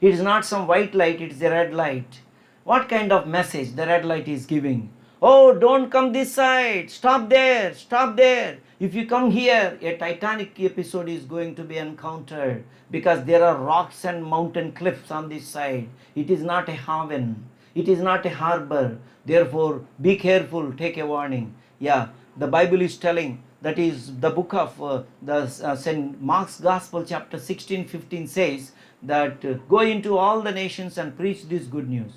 It is not some white light, it is a red light. What kind of message the red light is giving? Oh, don't come this side. Stop there. Stop there. If you come here, a Titanic episode is going to be encountered because there are rocks and mountain cliffs on this side. It is not a haven. It is not a harbor. Therefore, be careful. Take a warning. Yeah, the Bible is telling, that is the book of St. Mark's Gospel chapter 16-15 says that go into all the nations and preach this good news.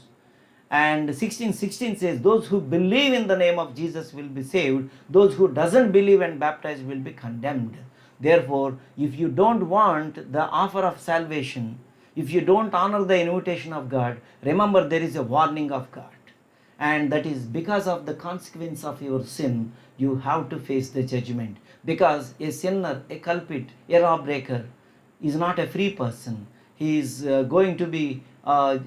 And 16:16 says, those who believe in the name of Jesus will be saved. Those who doesn't believe and baptize will be condemned. Therefore, if you don't want the offer of salvation, if you don't honor the invitation of God, remember there is a warning of God. And that is because of the consequence of your sin, you have to face the judgment. Because a sinner, a culprit, a lawbreaker is not a free person. He is going to be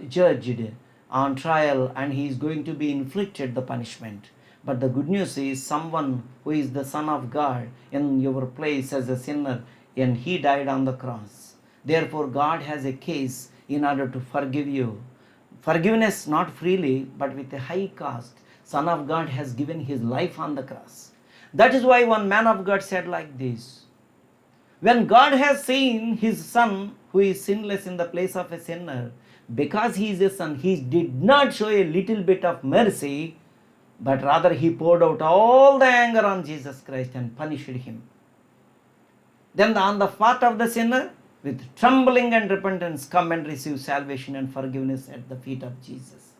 judged on trial, and he is going to be inflicted the punishment. But the good news is, someone who is the Son of God in your place as a sinner, and he died on the cross. Therefore, God has a case in order to forgive you. Forgiveness not freely, but with a high cost. Son of God has given his life on the cross. That is why one man of God said like this: when God has seen his Son who is sinless in the place of a sinner, because he is a son, he did not show a little bit of mercy, but rather he poured out all the anger on Jesus Christ and punished him. Then on the part of the sinner, with trembling and repentance, come and receive salvation and forgiveness at the feet of Jesus.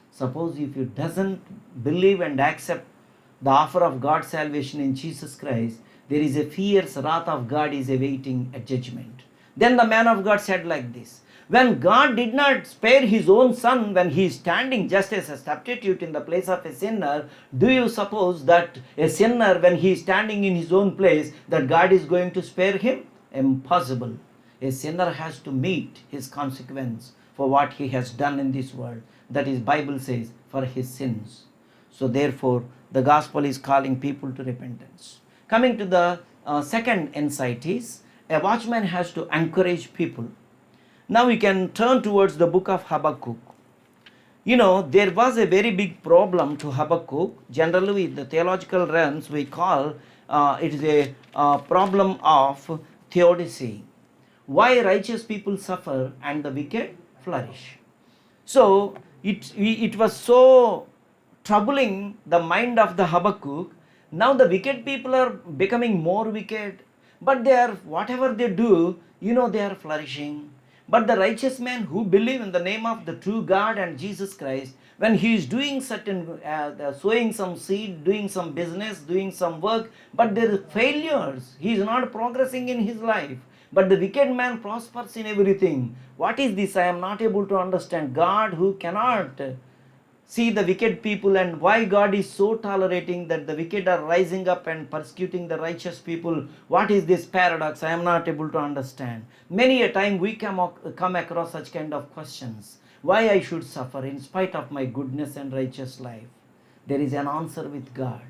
Suppose if you doesn't believe and accept the offer of God's salvation in Jesus Christ, there is a fierce wrath of God is awaiting a judgment. Then the man of God said like this: when God did not spare his own son when he is standing just as a substitute in the place of a sinner, do you suppose that a sinner, when he is standing in his own place, that God is going to spare him? Impossible. A sinner has to meet his consequence for what he has done in this world. That is, Bible says, for his sins. So therefore, the gospel is calling people to repentance. Coming to the second insight is, a watchman has to encourage people. Now we can turn towards the book of Habakkuk. You know, there was a very big problem to Habakkuk. Generally, in the theological realms, we call it is a problem of theodicy. Why righteous people suffer and the wicked flourish. So, it was so troubling the mind of the Habakkuk. Now the wicked people are becoming more wicked, but they are, whatever they do, they are flourishing. But the righteous man who believe in the name of the true God and Jesus Christ, when he is doing certain, sowing some seed, doing some business, doing some work, but there are failures, he is not progressing in his life. But the wicked man prospers in everything. What is this? I am not able to understand. God who cannot see the wicked people, and why God is so tolerating that the wicked are rising up and persecuting the righteous people. What is this paradox? I am not able to understand. Many a time we come across such kind of questions. Why I should suffer in spite of my goodness and righteous life? There is an answer with God.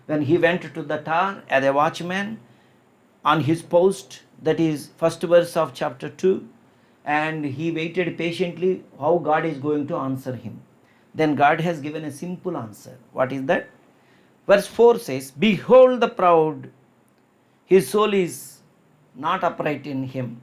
When he went to the tower as a watchman on his post, that is first verse of chapter 2, and he waited patiently how God is going to answer him. Then God has given a simple answer. What is that? Verse 4 says, behold the proud, his soul is not upright in him,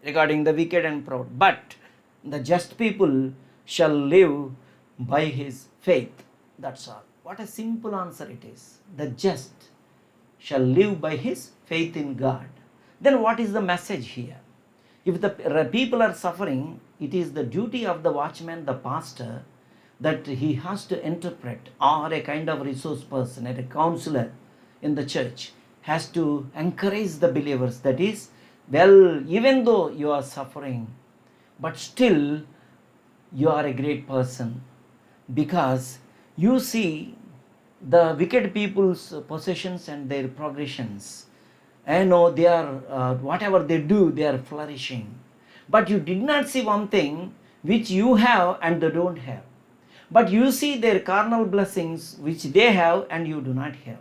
regarding the wicked and proud, but the just people shall live by his faith. That's all. What a simple answer it is. The just shall live by his faith in God. Then what is the message here? If the people are suffering, it is the duty of the watchman, the pastor, that he has to interpret, or a kind of resource person, a counselor in the church, has to encourage the believers. That is, well, even though you are suffering, but still you are a great person, because you see the wicked people's possessions and their progressions. They are, whatever they do, they are flourishing. But you did not see one thing which you have and they don't have. But you see their carnal blessings which they have and you do not have.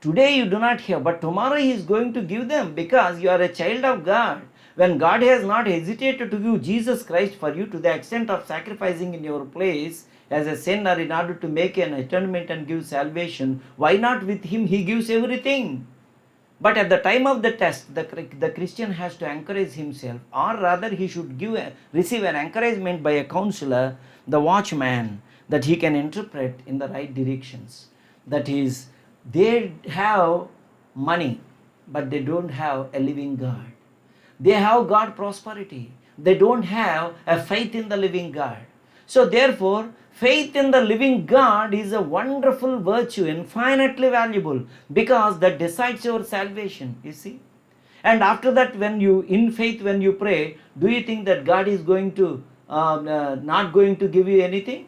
Today you do not have, but tomorrow He is going to give them, because you are a child of God. When God has not hesitated to give Jesus Christ for you to the extent of sacrificing in your place as a sinner in order to make an atonement and give salvation, why not with Him He gives everything? But at the time of the test, the Christian has to encourage himself, or rather he should receive an encouragement by a counselor, the watchman, that he can interpret in the right directions. That is, they have money, but they don't have a living God. They have God prosperity. They don't have a faith in the living God. So therefore, faith in the living God is a wonderful virtue, infinitely valuable, because that decides your salvation, you see. And after that, in faith, when you pray, do you think that God is going to, not going to give you anything?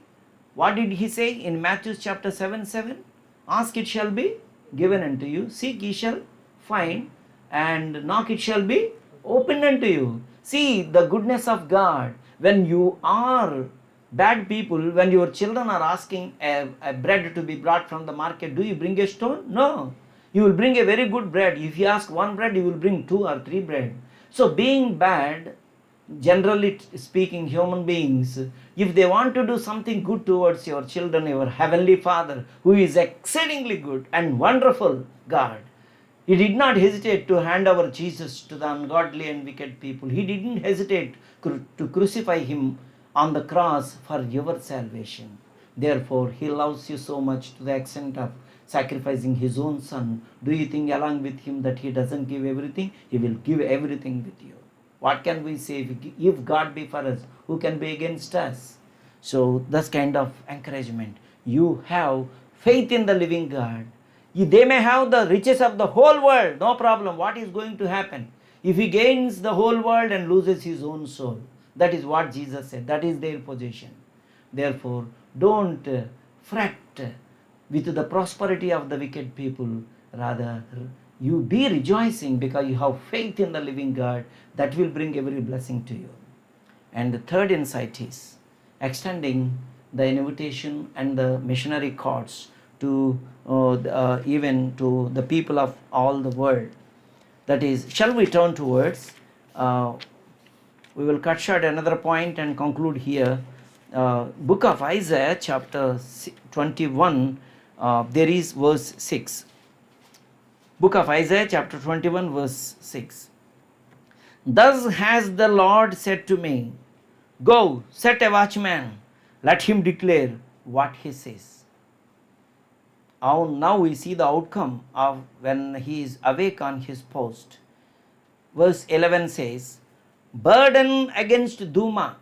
What did He say in Matthew chapter 7:7? Ask, it shall be given unto you. Seek, ye shall find. And knock, it shall be opened unto you. See the goodness of God. When you are bad people, when your children are asking a bread to be brought from the market, do you bring a stone? No. You will bring a very good bread. If you ask one bread, you will bring 2 or 3 bread. So being bad, generally speaking, human beings, if they want to do something good towards your children, your heavenly Father, who is exceedingly good and wonderful God, He did not hesitate to hand over Jesus to the ungodly and wicked people. He didn't hesitate to crucify Him on the cross for your salvation. Therefore, He loves you so much to the extent of sacrificing His own Son. Do you think along with Him that He doesn't give everything? He will give everything with you. What can we say? If God be for us, who can be against us? So this kind of encouragement. You have faith in the living God. They may have the riches of the whole world, no problem. What is going to happen? If he gains the whole world and loses his own soul, that is what Jesus said. That is their position. Therefore, don't fret with the prosperity of the wicked people. Rather, you be rejoicing because you have faith in the living God. That will bring every blessing to you. And the third insight is extending the invitation and the missionary cords to even to the people of all the world. That is, shall we turn towards, we will cut short another point and conclude here. Book of Isaiah chapter 21, there is verse 6. Book of Isaiah chapter 21 verse 6. Thus has the Lord said to me, go, set a watchman, let him declare what he says. Now we see the outcome of when he is awake on his post. Verse 11 says, burden against Duma.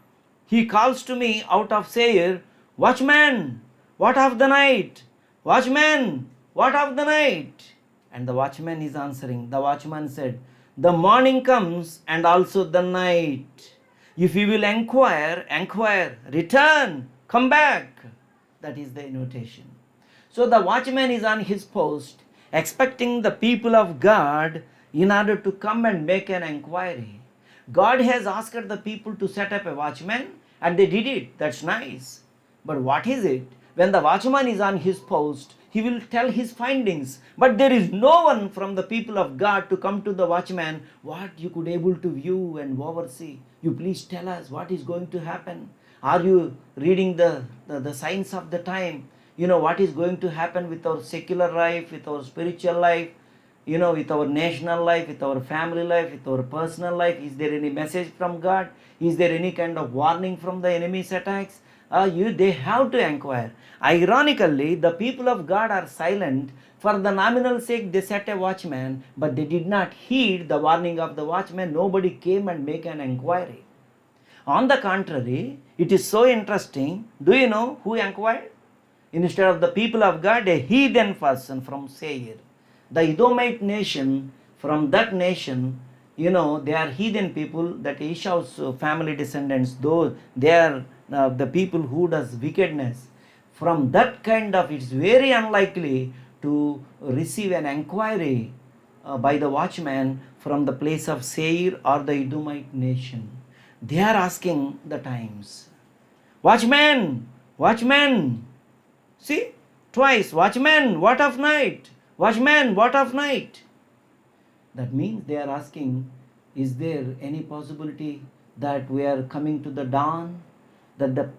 He calls to me out of Seir, watchman, what of the night? Watchman, what of the night? And the watchman is answering. The watchman said, the morning comes and also the night. If you will inquire, return, come back. That is the invitation. So the watchman is on his post, expecting the people of God in order to come and make an inquiry. God has asked the people to set up a watchman, and they did it. That's nice. But what is it? When the watchman is on his post, he will tell his findings. But there is no one from the people of God to come to the watchman, what you could able to view and oversee. You please tell us what is going to happen. Are you reading the signs of the time? You know what is going to happen with our secular life, with our spiritual life, with our national life, with our family life, with our personal life. Is there any message from God? Is there any kind of warning from the enemy's attacks? They have to inquire. Ironically, the people of God are silent. For the nominal sake, they set a watchman, but they did not heed the warning of the watchman. Nobody came and make an inquiry. On the contrary, it is so interesting. Do you know who inquired? Instead of the people of God, a heathen person from Seir. The Edomite nation, from that nation, they are heathen people, that Esau's family descendants, though they are the people who does wickedness. From that kind of, it's very unlikely to receive an inquiry by the watchman from the place of Seir or the Edomite nation. They are asking the times. Watchman, watchman. See, twice, watchman, what of night? Watchman, what of night? That means they are asking, is there any possibility that we are coming to the dawn, that the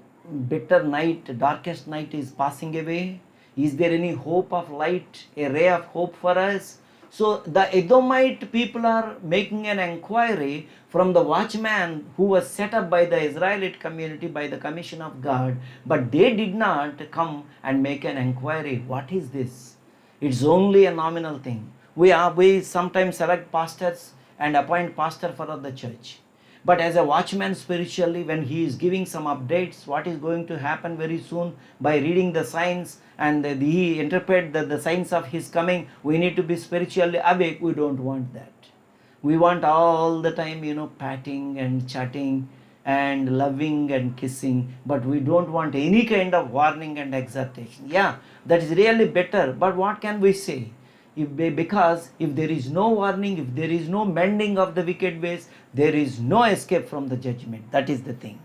bitter night, darkest night is passing away? Is there any hope of light, a ray of hope for us? So the Edomite people are making an inquiry from the watchman who was set up by the Israelite community by the commission of God, but they did not come and make an inquiry. What is this? It's only a nominal thing. We sometimes select pastors and appoint pastor for the church. But as a watchman spiritually, when he is giving some updates, what is going to happen very soon by reading the signs and he interpret the signs of his coming, we need to be spiritually awake. We don't want that. We want all the time, patting and chatting and loving and kissing, but we don't want any kind of warning and exhortation. Yeah, that is really better, but what can we say? Because if there is no warning, if there is no mending of the wicked ways, there is no escape from the judgment. That is the thing.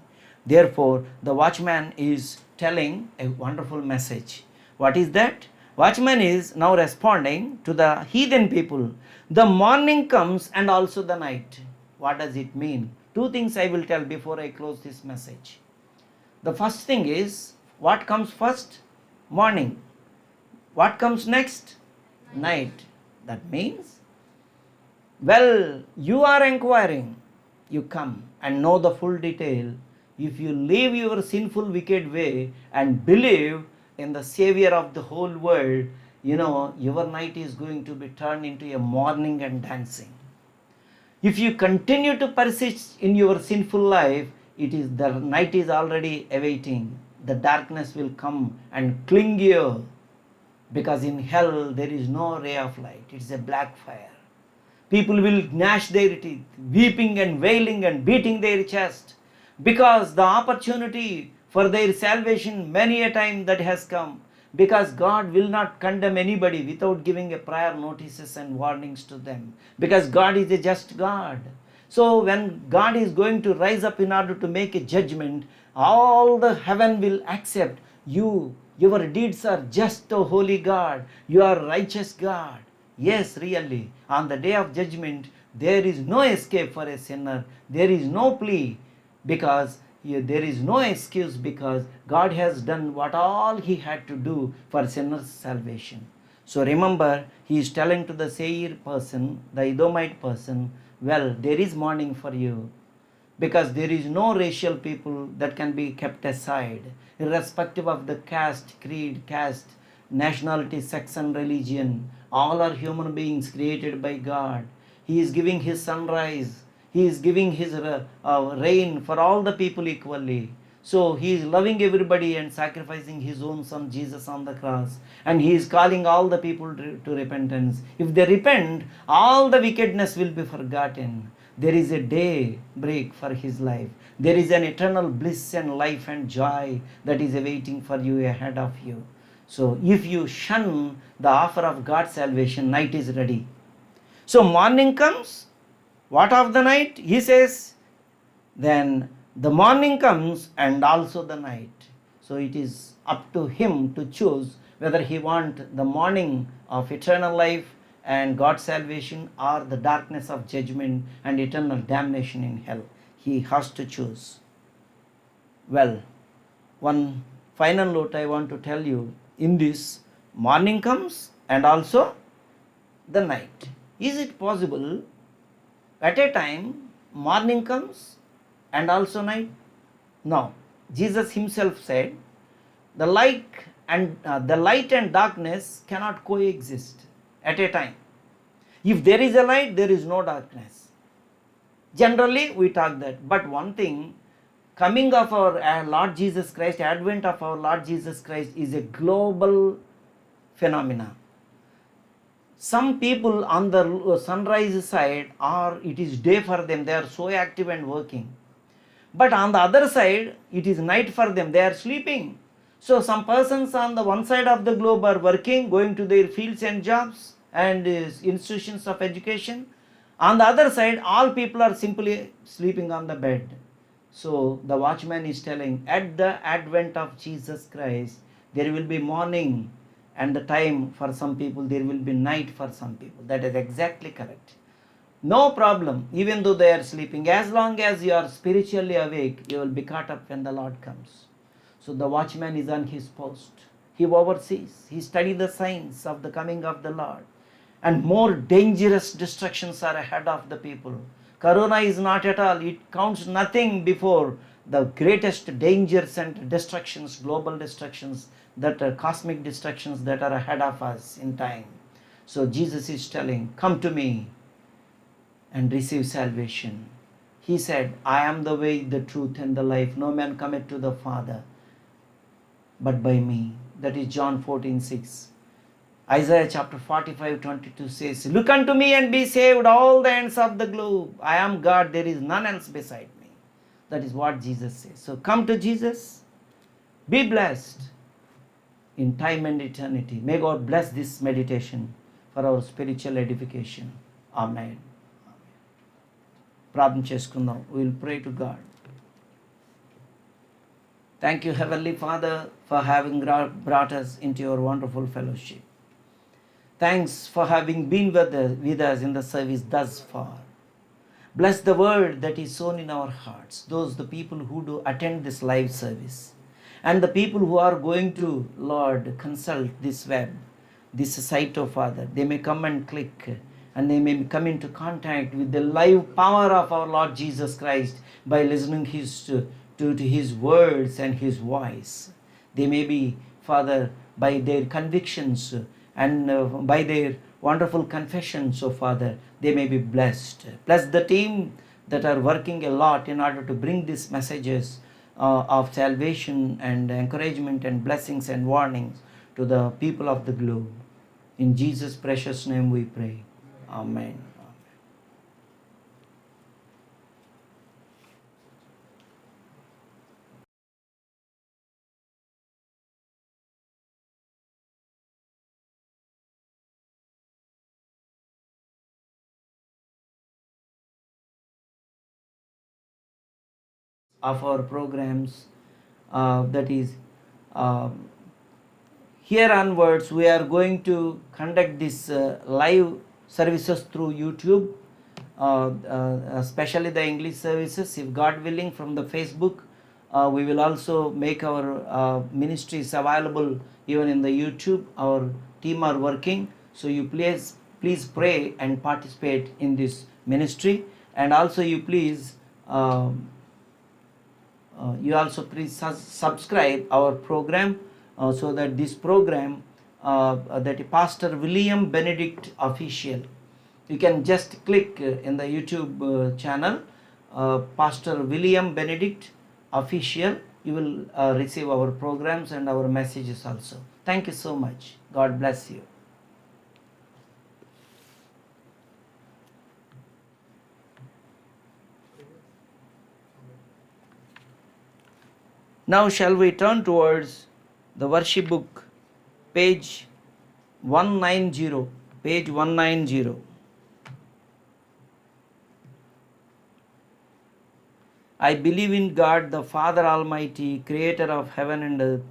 Therefore, the watchman is telling a wonderful message. What is that? Watchman is now responding to the heathen people. The morning comes and also the night. What does it mean? Two things I will tell before I close this message. The first thing is, what comes first? Morning. What comes next? Night. That means, well, you are inquiring, you come and know the full detail. If you leave your sinful, wicked way and believe in the Savior of the whole world, your night is going to be turned into a morning and dancing. If you continue to persist in your sinful life, the night is already awaiting. The darkness will come and cling you, because in hell there is no ray of light. It's a black fire. People will gnash their teeth, weeping and wailing and beating their chest, because the opportunity for their salvation many a time that has come, because God will not condemn anybody without giving a prior notices and warnings to them, because God is a just God. So when God is going to rise up in order to make a judgment, all the heaven will accept you. Your deeds are just, O holy God. You are righteous God. Yes, really. On the day of judgment, there is no escape for a sinner. There is no plea, because there is no excuse, because God has done what all He had to do for sinners' salvation. So remember, He is telling to the Seir person, the Edomite person, well, there is mourning for you, because there is no racial people that can be kept aside, irrespective of the caste, creed, nationality, sex and religion. All are human beings created by God. He is giving His sunrise. He is giving His rain for all the people equally. So He is loving everybody and sacrificing His own Son Jesus on the cross. And He is calling all the people to repentance. If they repent, all the wickedness will be forgotten. There is a day break for his life. There is an eternal bliss and life and joy that is awaiting for you ahead of you. So if you shun the offer of God's salvation, night is ready. So morning comes. What of the night? He says, then the morning comes and also the night. So it is up to him to choose whether he wants the morning of eternal life and God's salvation, or the darkness of judgment and eternal damnation in hell. He has to choose. Well, one final note I want to tell you, in this, morning comes and also the night. Is it possible at a time morning comes and also night? No. Jesus Himself said, the light and darkness cannot coexist at a time. If there is a light, there is no darkness. Generally, we talk that. But one thing, coming of our Lord Jesus Christ, advent of our Lord Jesus Christ is a global phenomena. Some people on the sunrise side, it is day for them, they are so active and working. But on the other side, it is night for them, they are sleeping. So some persons on the one side of the globe are working, going to their fields and jobs and institutions of education. On the other side, all people are simply sleeping on the bed. So the watchman is telling, at the advent of Jesus Christ, there will be morning and the time for some people, there will be night for some people. That is exactly correct. No problem, even though they are sleeping. As long as you are spiritually awake, you will be caught up when the Lord comes. So the watchman is on his post. He oversees. He studies the signs of the coming of the Lord. And more dangerous destructions are ahead of the people. Corona is not at all. It counts nothing before the greatest dangers and destructions, global destructions, that are cosmic destructions that are ahead of us in time. So Jesus is telling, come to me and receive salvation. He said, I am the way, the truth, and the life. No man cometh to the Father but by me. That is John 14:6. Isaiah chapter 45:22 says, look unto me and be saved, all the ends of the globe. I am God, there is none else beside me. That is what Jesus says. So come to Jesus, be blessed in time and eternity. May God bless this meditation for our spiritual edification. Amen. ప్రార్థన చేసుకుందాం. We will pray to God. Thank you, Heavenly Father, for having brought us into your wonderful fellowship. Thanks for having been with us in the service thus far. Bless the word that is sown in our hearts, the people who do attend this live service, and the people who are going to, Lord, consult this web, this site, oh Father. They may come and click, and they may come into contact with the live power of our Lord Jesus Christ by listening to his words and his voice. They may be, Father, by their convictions and by their wonderful confessions, oh Father, they may be blessed. Bless the team that are working a lot in order to bring these messages of salvation and encouragement and blessings and warnings to the people of the globe. In Jesus' precious name we pray. Amen. Of our programs, that is, here onwards we are going to conduct this live services through YouTube, especially the English services. If God willing, from the Facebook, we will also make our ministries available even in the YouTube. Our team are working, so you please pray and participate in this ministry. And also you please please subscribe our program, so that this program, that Pastor William Benedict Official, you can just click in the YouTube channel, Pastor William Benedict Official. You will receive our programs and our messages also. Thank you so much. God bless you. Now shall we turn towards the worship book, page 190. Page 190. I believe in God, the Father Almighty, creator of heaven and earth,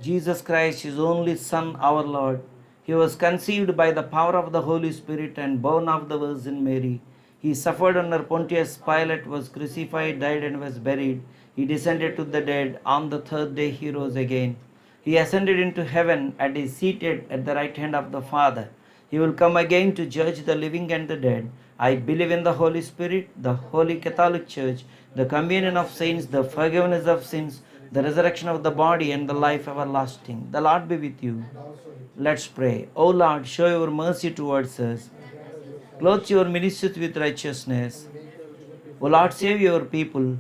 Jesus Christ, his only Son, our Lord. He was conceived by the power of the Holy Spirit and born of the Virgin Mary. He suffered under Pontius Pilate, was crucified, died, and was buried. He descended to the dead. On the third day he rose again. He ascended into heaven and is seated at the right hand of the Father. He will come again to judge the living and the dead. I believe in the Holy Spirit, the Holy Catholic Church, the communion of saints, the forgiveness of sins, the resurrection of the body, and the life everlasting. The Lord be with you. Let's pray. O Lord, show your mercy towards us. Clothe your ministers with righteousness. O Lord, save your people.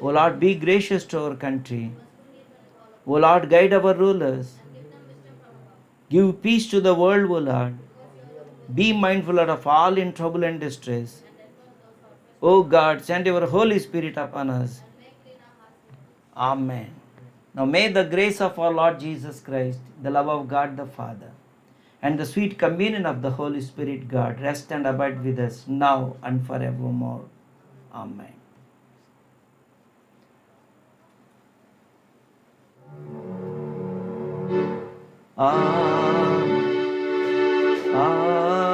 O Lord, be gracious to our country. O Lord, guide our rulers. Give peace to the world, O Lord. Be mindful of all in trouble and distress. O God, send your Holy Spirit upon us. Amen. Now may the grace of our Lord Jesus Christ, the love of God the Father, and the sweet communion of the Holy Spirit, God, rest and abide with us now and forevermore. Amen.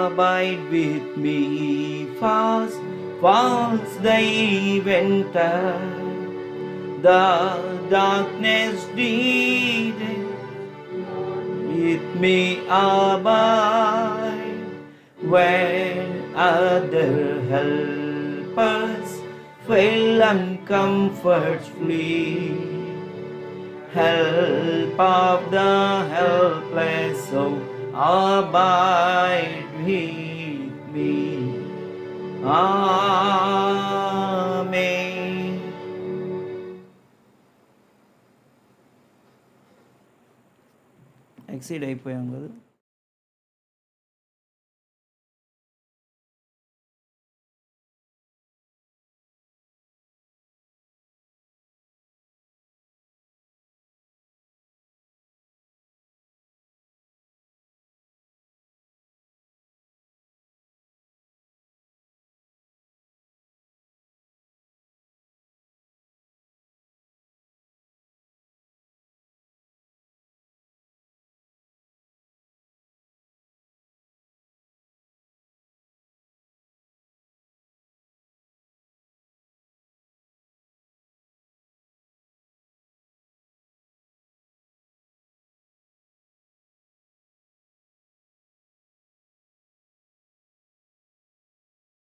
Abide with me fast, fast the winter, the darkness deeded, with me abide, when other helpers fail and comforts flee. Help of the helpless, so abide with me. Amen. Exceed అయిపోయాం కదా.